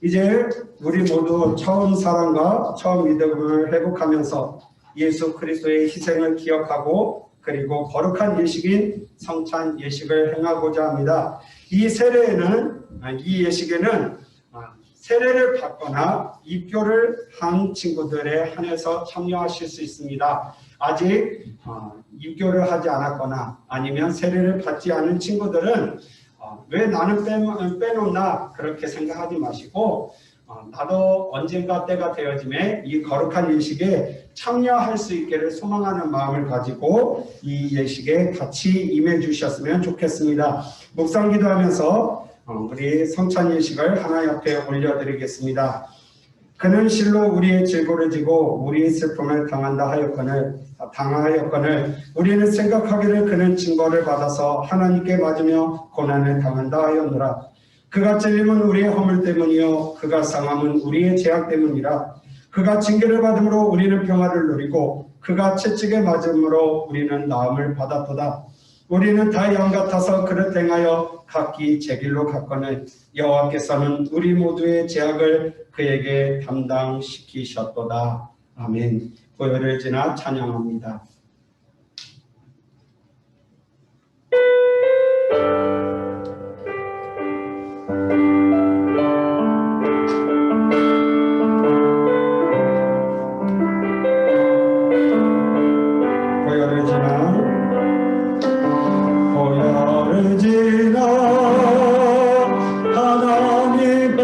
이제 우리 모두 처음 사랑과 처음 믿음을 회복하면서 예수 그리스도의 희생을 기억하고 그리고 거룩한 예식인 성찬 예식을 행하고자 합니다. 이 예식에는 세례를 받거나 입교를 한 친구들에 한해서 참여하실 수 있습니다. 아직 입교를 하지 않았거나 아니면 세례를 받지 않은 친구들은 왜 나는 빼놓나 그렇게 생각하지 마시고 나도 언젠가 때가 되어짐에 이 거룩한 예식에 참여할 수 있기를 소망하는 마음을 가지고 이 예식에 같이 임해 주셨으면 좋겠습니다. 묵상 기도하면서 우리 성찬 예식을 하나 옆에 올려드리겠습니다. 그는 실로 우리의 질고를 지고 우리의 슬픔을 당하였거늘 우리는 생각하기를 그는 징벌을 받아서 하나님께 맞으며 고난을 당한다 하였노라. 그가 찔림은 우리의 허물 때문이요 그가 상함은 우리의 죄악 때문이라. 그가 징계를 받음으로 우리는 평화를 누리고 그가 채찍에 맞음으로 우리는 나음을 받았도다. 우리는 다 양 같아서 그를 행하여 각기 제 길로 갔거늘 여호와께서는 우리 모두의 죄악을 그에게 담당시키셨도다. 아멘. 고요를 지나 찬양합니다. 고요를 지나 하나님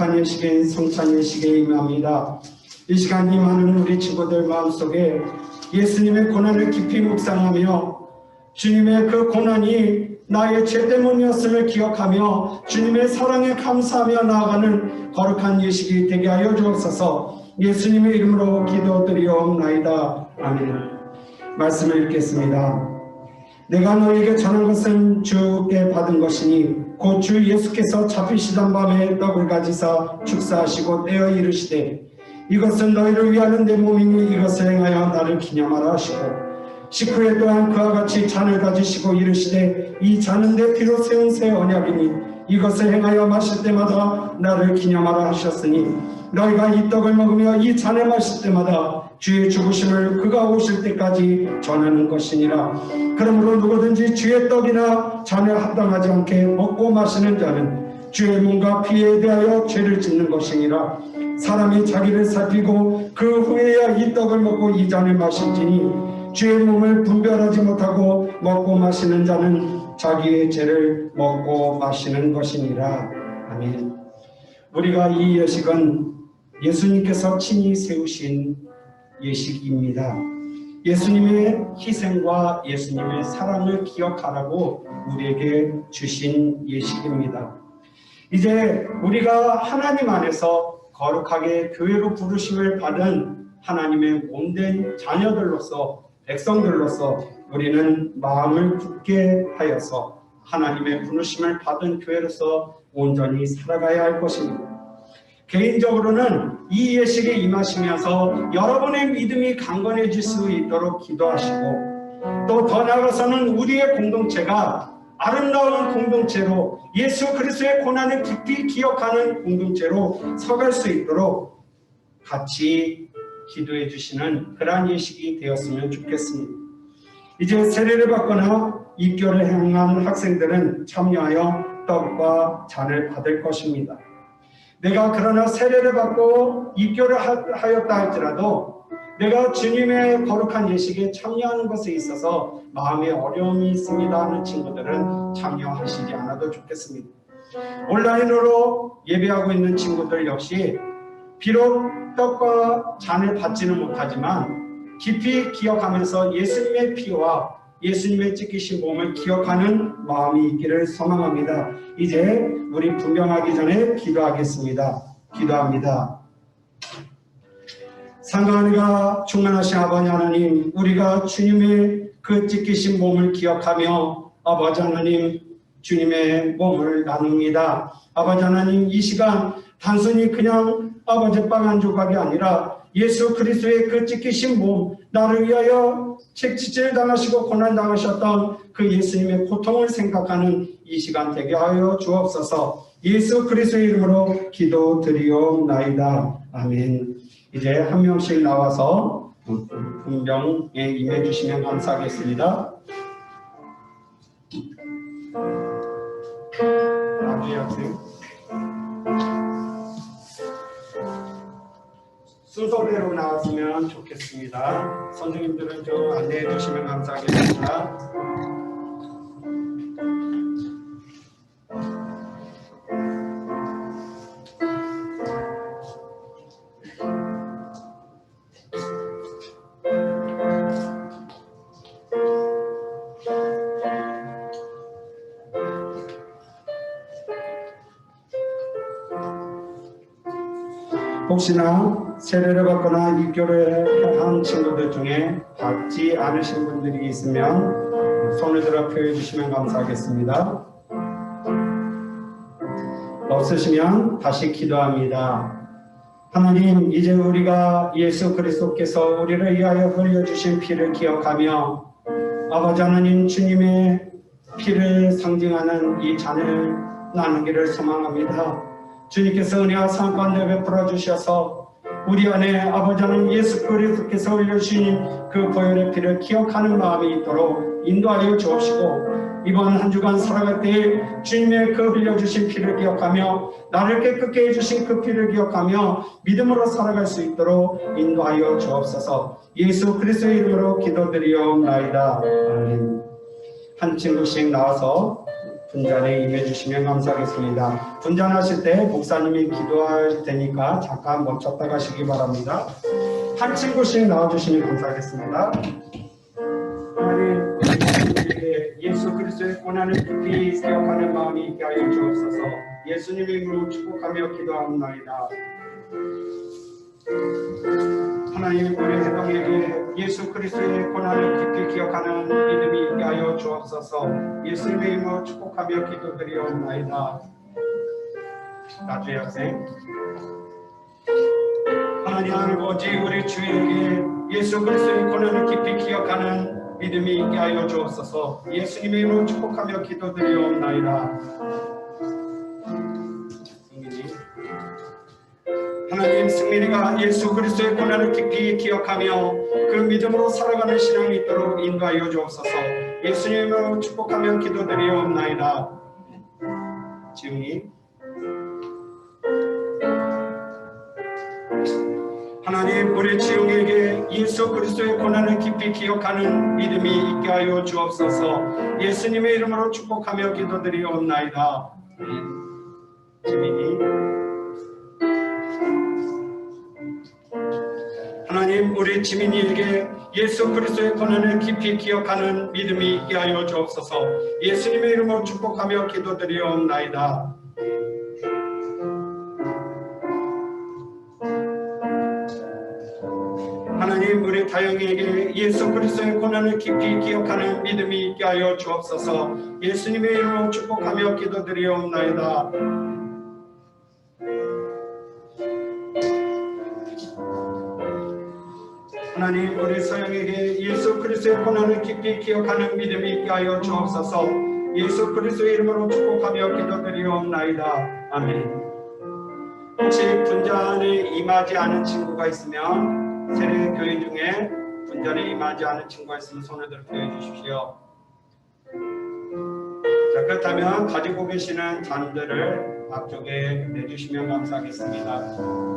거룩한 예식인 성찬 예식에 임합니다. 이 시간 임하는 우리 친구들 마음속에 예수님의 고난을 깊이 묵상하며 주님의 그 고난이 나의 죄 때문이었음을 기억하며 주님의 사랑에 감사하며 나아가는 거룩한 예식이 되게 하여 주옵소서. 예수님의 이름으로 기도드리옵나이다. 아멘. 말씀을 읽겠습니다. 내가 너에게 전한 것은 주께 받은 것이니 곧 주 예수께서 잡히시던 밤에 떡을 가지사 축사하시고 떼어 이르시되 이것은 너희를 위하는 내 몸이니 이것을 행하여 나를 기념하라 하시고 식후에 또한 그와 같이 잔을 가지시고 이르시되 이 잔은 내 피로 세운 새 언약이니 이것을 행하여 마실 때마다 나를 기념하라 하셨으니 너희가 이 떡을 먹으며 이 잔을 마실 때마다 주의 죽으심을 그가 오실 때까지 전하는 것이니라. 그러므로 누구든지 주의 떡이나 잔을 합당하지 않게 먹고 마시는 자는 주의 몸과 피에 대하여 죄를 짓는 것이니라. 사람이 자기를 살피고 그 후에야 이 떡을 먹고 이 잔을 마실지니 주의 몸을 분별하지 못하고 먹고 마시는 자는 자기의 죄를 먹고 마시는 것이니라. 아멘. 우리가 이 예식은 예수님께서 친히 세우신 예식입니다. 예수님의 희생과 예수님의 사랑을 기억하라고 우리에게 주신 예식입니다. 이제 우리가 하나님 안에서 거룩하게 교회로 부르심을 받은 하나님의 몸된 자녀들로서 백성들로서 우리는 마음을 굳게 하여서 하나님의 부르심을 받은 교회로서 온전히 살아가야 할 것입니다. 개인적으로는 이 예식에 임하시면서 여러분의 믿음이 강건해질 수 있도록 기도하시고 또 더 나아가서는 우리의 공동체가 아름다운 공동체로 예수 그리스도의 고난을 깊이 기억하는 공동체로 서갈 수 있도록 같이 기도해 주시는 그러한 예식이 되었으면 좋겠습니다. 이제 세례를 받거나 입교를 행한 학생들은 참여하여 떡과 잔을 받을 것입니다. 내가 그러나 세례를 받고 입교를 하였다 할지라도 내가 주님의 거룩한 예식에 참여하는 것에 있어서 마음에 어려움이 있습니다 하는 친구들은 참여하시지 않아도 좋겠습니다. 온라인으로 예배하고 있는 친구들 역시 비록 떡과 잔을 받지는 못하지만 깊이 기억하면서 예수님의 피와 예수님의 찢기신 몸을 기억하는 마음이 있기를 소망합니다. 이제 우리 분명하기 전에 기도하겠습니다. 기도합니다. 상하늘과 충만하신 아버지 하나님, 우리가 주님의 그 찢기신 몸을 기억하며 아버지 하나님 주님의 몸을 나눕니다. 아버지 하나님, 이 시간 단순히 그냥 아버지 빵 한 조각이 아니라 예수 그리스도의 그 찢기신 몸, 나를 위하여 책지질 당하시고 고난 당하셨던 그 예수님의 고통을 생각하는 이 시간 되게 하여 주옵소서. 예수 그리스도의 이름으로 기도드리옵나이다. 아멘. 이제 한 명씩 나와서 분명에 임해 주시면 감사하겠습니다. 나중에 학생 순서대로 나왔으면 좋겠습니다. 선생님들은 좀 안내해 주시면 감사하겠습니다. 혹시나 세례를 받거나 입교를 한 친구들 중에 받지 않으신 분들이 있으면 손을 들어 표해 주시면 감사하겠습니다. 없으시면 다시 기도합니다. 하나님, 이제 우리가 예수 그리스도께서 우리를 위하여 흘려주신 피를 기억하며 아버지 하나님 주님의 피를 상징하는 이 잔을 나누기를 소망합니다. 주님께서 은혜와 상 가운데 베풀어 주셔서 우리 안에 아버지 하나님 예수 그리스도께서 흘려주신 그 보혈의 피를 기억하는 마음이 있도록 인도하여 주옵시고 이번 한 주간 살아갈 때 주님의 그 흘려주신 피를 기억하며 나를 깨끗게 해주신 그 피를 기억하며 믿음으로 살아갈 수 있도록 인도하여 주옵소서. 예수 그리스도의 이름으로 기도드리옵나이다. 아멘. 한 친구씩 나와서 분전에 임해 주시면 감사하겠습니다. 분전하실 때 목사님이 기도할 테니까 잠깐 멈췄다 가시기 바랍니다. 한 친구씩 나와주시면 감사하겠습니다. 하나님, 우리에게 예수 그리스도의 고난을 깊이 기억하는 마음이 있게 하여 주옵소서. 예수님의 이름으로 축복하며 기도하옵나이다. 하나님, 우리 회동에게 예수 그리스도의 고난을 깊이 기억하는 믿음이 있게 하여 주옵소서. 예수님의 이름으로 축복하며 기도드리옵나이다. 나주의 학생, 하나님 아버지, 우리 주에게 예수 그리스도의 고난을 깊이 기억하는 믿음이 있게 하여 주옵소서. 예수님의 이름으로 축복하며 기도드리옵나이다. 하나님, 승민이가 예수 그리스도의 고난을 깊이 기억하며 그 믿음으로 살아가는 신앙이 있도록 인도하여 주옵소서. 예수님으로 축복하며 기도드리옵나이다. 지웅이, 하나님, 우리 지웅에게 예수 그리스도의 고난을 깊이 기억하는 믿음이 있게 하여 주옵소서. 예수님의 이름으로 축복하며 기도드리옵나이다. 지민이, 하나님, 우리 지민이에게 예수 그리스도의 고난을 깊이 기억하는 믿음이 있게 하여 주옵소서. 예수님의 이름으로 축복하며 기도드리옵나이다. 하나님, 우리 다영이에게 예수 그리스도의 고난을 깊이 기억하는 믿음이 있게 하여 주옵소서. 예수님의 이름으로 축복하며 기도드리옵나이다. 하나님, 우리 서영에게 예수 그리스도의 고난을 깊이 기억하는 믿음이 있게 하여 주옵소서. 예수 그리스도의 이름으로 축복하며 기도드리옵나이다. 아멘. 혹시 분전에 임하지 않은 친구가 있으면, 세례 교회 중에 분전에 임하지 않은 친구가 있으면 손을 들어 해 주십시오. 자, 그렇다면 가지고 계시는 잔들을 앞쪽에 내주시면 감사하겠습니다.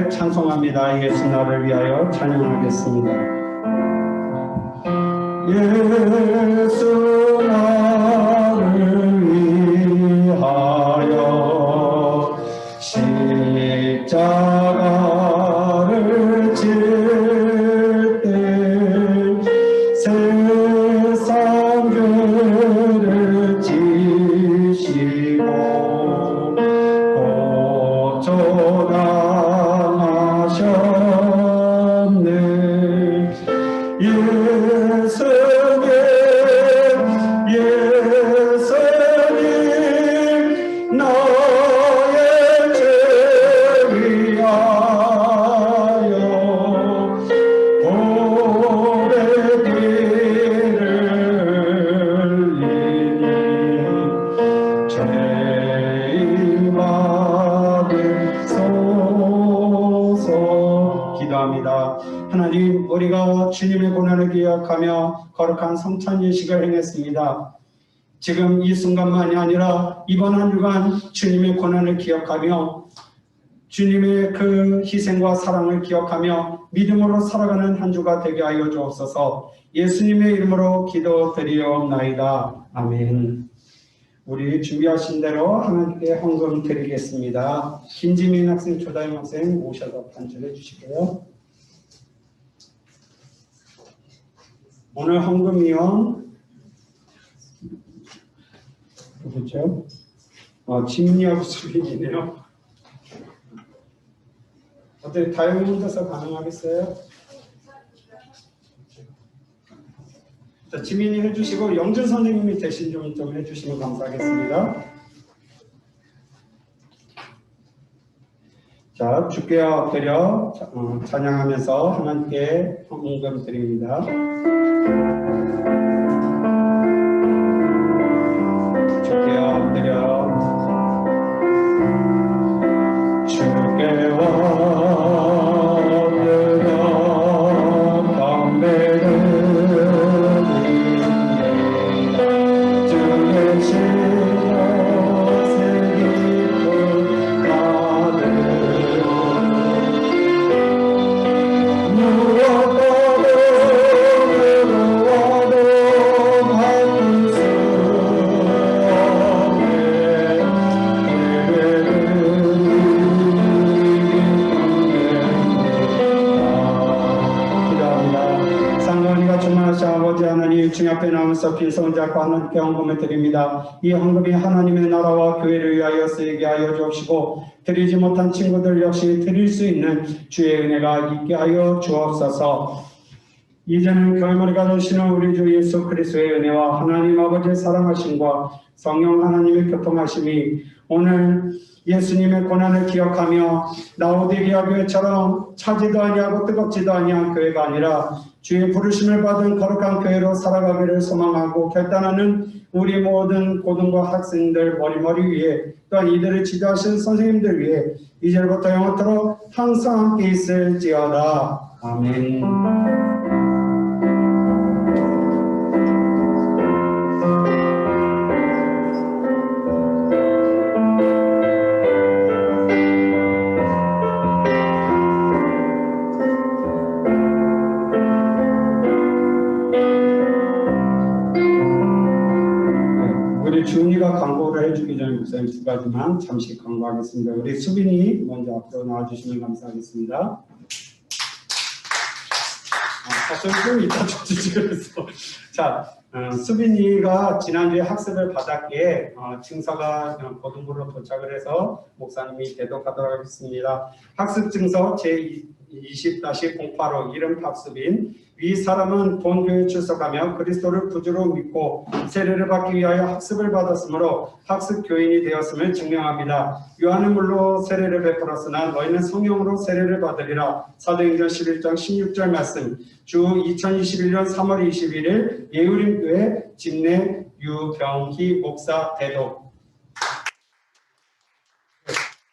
찬송합니다. 예수 나를 위하여 찬양하겠습니다. 예수 나를 위하여 십자가를 질 때 세상 죄를 지시고 하나님, 우리가 주님의 고난을 기억하며 거룩한 성찬 예식을 행했습니다. 지금 이 순간만이 아니라 이번 한 주간 주님의 고난을 기억하며 주님의 그 희생과 사랑을 기억하며 믿음으로 살아가는 한 주가 되게 하여 주옵소서. 예수님의 이름으로 기도드리옵나이다. 아멘. 우리 준비하신 대로 하나님께 헌금 드리겠습니다. 김지민 학생, 조다임 학생 오셔서 반주해 주시고요. 오늘 헌금이요. 누구죠? 지민이하고 수빈이네요. 어떻게 다영이 혼자서 가능하겠어요? 자, 지민이 해주시고 영준 선생님이 대신 좀 해주시면 감사하겠습니다. 자, 주께 엎드려 찬양하면서 하나님께 헌금 드립니다. 주님 앞에 나오면서 빈손 잡고 하나님께 헌금을 드립니다. 이 헌금이 하나님의 나라와 교회를 위하여 쓰이게 하여 주옵시고 드리지 못한 친구들 역시 드릴 수 있는 주의 은혜가 있게 하여 주옵소서. 이제는 결말이가 되시는 우리 주 예수 그리스도의 은혜와 하나님 아버지의 사랑하심과 성령 하나님의 교통하심이 오늘 예수님의 고난을 기억하며 라오디게아 교회처럼 차지도 아니하고 뜨겁지도 아니한 교회가 아니라 주의 부르심을 받은 거룩한 교회로 살아가기를 소망하고 결단하는 우리 모든 고등과 학생들 머리머리 위에 또한 이들을 지도하신 선생님들 위해 이제부터 영원토록 항상 함께 있을지어다. 아멘. 주은이가 광고를 해주기 전에 목사님 두 가지만 잠시 광고하겠습니다. 우리 수빈이 먼저 앞으로 나와주시면 감사하겠습니다. 사실 좀 이따 주지 그랬어. 자, 수빈이가 지난주에 학습을 받았기에 증서가 고등부로 도착을 해서 목사님이 대독하도록 하겠습니다. 학습 증서 제20-085 이름 박수빈. 위 사람은 본교에 출석하며 그리스도를 구주로 믿고 세례를 받기 위하여 학습을 받았으므로 학습 교인이 되었음을 증명합니다. 요한은 물로 세례를 베풀었으나 너희는 성령으로 세례를 받으리라. 사도행전 11장 16절 말씀. 주 2021년 3월 21일 예우림교회 집내 유병희 목사 대독.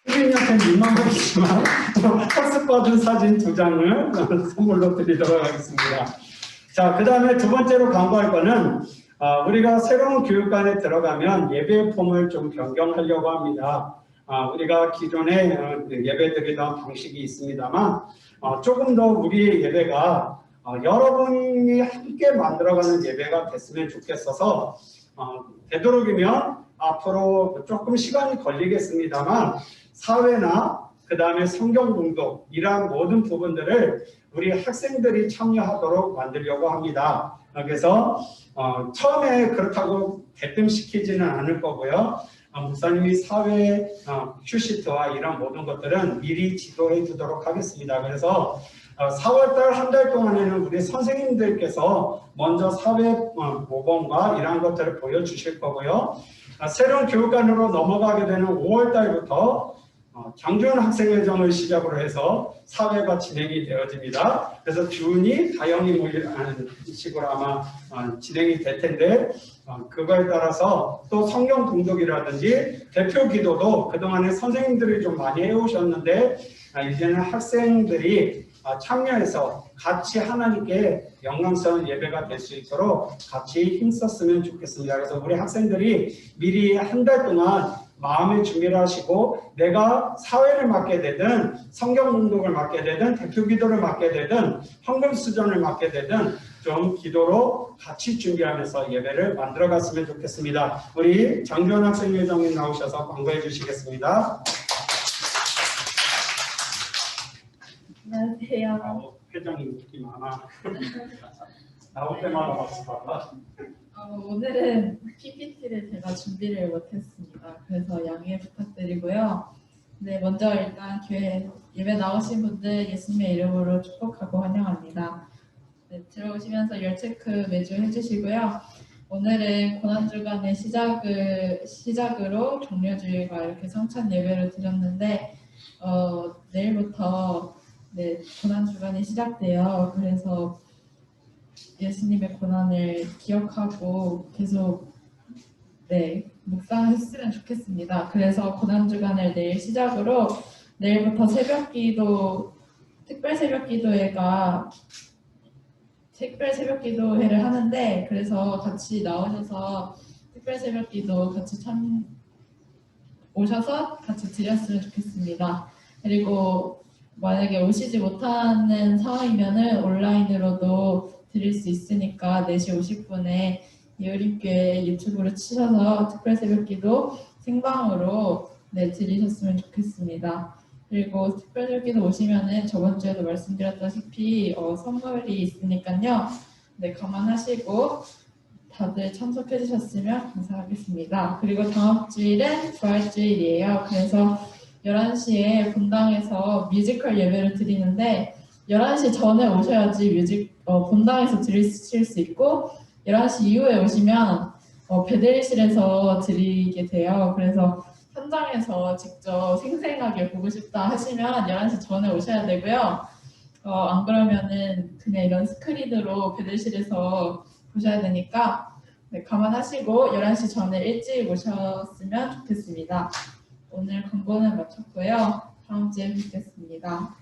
수빈이한테 민망하겠지만 학습받은 사진 2장을 선물로 드리도록 하겠습니다. 자, 그 다음에 두 번째로 광고할 거는 우리가 새로운 교육관에 들어가면 예배 폼을 좀 변경하려고 합니다. 우리가 기존에 예배 드리던 방식이 있습니다만 조금 더 우리의 예배가 여러분이 함께 만들어가는 예배가 됐으면 좋겠어서 되도록이면 앞으로 조금 시간이 걸리겠습니다만 사회나 그 다음에 성경 공독 이러한 모든 부분들을 우리 학생들이 참여하도록 만들려고 합니다. 그래서 처음에 그렇다고 대뜸시키지는 않을 거고요. 목사님이 사회 큐시트와 이런 모든 것들은 미리 지도해 두도록 하겠습니다. 그래서 4월달 한 달 동안에는 우리 선생님들께서 먼저 사회 모범과 이러한 것들을 보여주실 거고요. 새로운 교육관으로 넘어가게 되는 5월달부터 장주현 학생회장을 시작으로 해서 사회가 진행이 되어집니다. 그래서 균이 다영이 모이는 식으로 아마 진행이 될 텐데 그거에 따라서 또 성경 공독이라든지 대표 기도도 그동안에 선생님들이 좀 많이 해오셨는데 이제는 학생들이 참여해서 같이 하나님께 영광스러운 예배가 될 수 있도록 같이 힘썼으면 좋겠습니다. 그래서 우리 학생들이 미리 한 달 동안 마음의 준비를 하시고 내가 사회를 맡게 되든 성경 공독을 맡게 되든 대표 기도를 맡게 되든 헌금 수전을 맡게 되든 좀 기도로 같이 준비하면서 예배를 만들어 갔으면 좋겠습니다. 우리 장주현 학생회장님 나오셔서 광고해 주시겠습니다. 안녕하세요. 회장님 인기 많아. 나올 때마다 박수 받아. 오늘은 PPT를 제가 준비를 못했습니다. 그래서 양해 부탁드리고요. 네, 먼저 일단 교회 예배 나오신 분들 예수님의 이름으로 축복하고 환영합니다. 네, 들어오시면서 열 체크 매주 해주시고요. 오늘은 고난주간의 시작으로 종려주일과 이렇게 성찬 예배를 드렸는데 내일부터 고난주간이 시작돼요. 그래서 예수님의 고난을 기억하고 계속 묵상했으면 좋겠습니다. 그래서 고난주간을 내일 시작으로 내일부터 새벽기도 특별 새벽기도회를 하는데 그래서 같이 나오셔서 특별 새벽기도 같이 오셔서 같이 드렸으면 좋겠습니다. 그리고 만약에 오시지 못하는 상황이면은 온라인으로도 드릴 수 있으니까 4시 50분에 예우림교회 유튜브로 치셔서 특별 새벽기도 생방으로 드리셨으면 좋겠습니다. 그리고 특별 새벽기도 오시면은 저번 주에도 말씀드렸다시피 선물이 있으니까요. 감안하시고 다들 참석해 주셨으면 감사하겠습니다. 그리고 다음 주일은 부활주일이에요. 그래서 11시에 본당에서 뮤지컬 예배를 드리는데 11시 전에 오셔야지 본당에서 드리실 수 있고 11시 이후에 오시면 베델실에서 드리게 돼요. 그래서 현장에서 직접 생생하게 보고 싶다 하시면 11시 전에 오셔야 되고요. 안 그러면은 그냥 이런 스크린으로 베델실에서 보셔야 되니까 네, 감안하시고 11시 전에 일찍 오셨으면 좋겠습니다. 오늘 광고는 마쳤고요. 다음 주에 뵙겠습니다.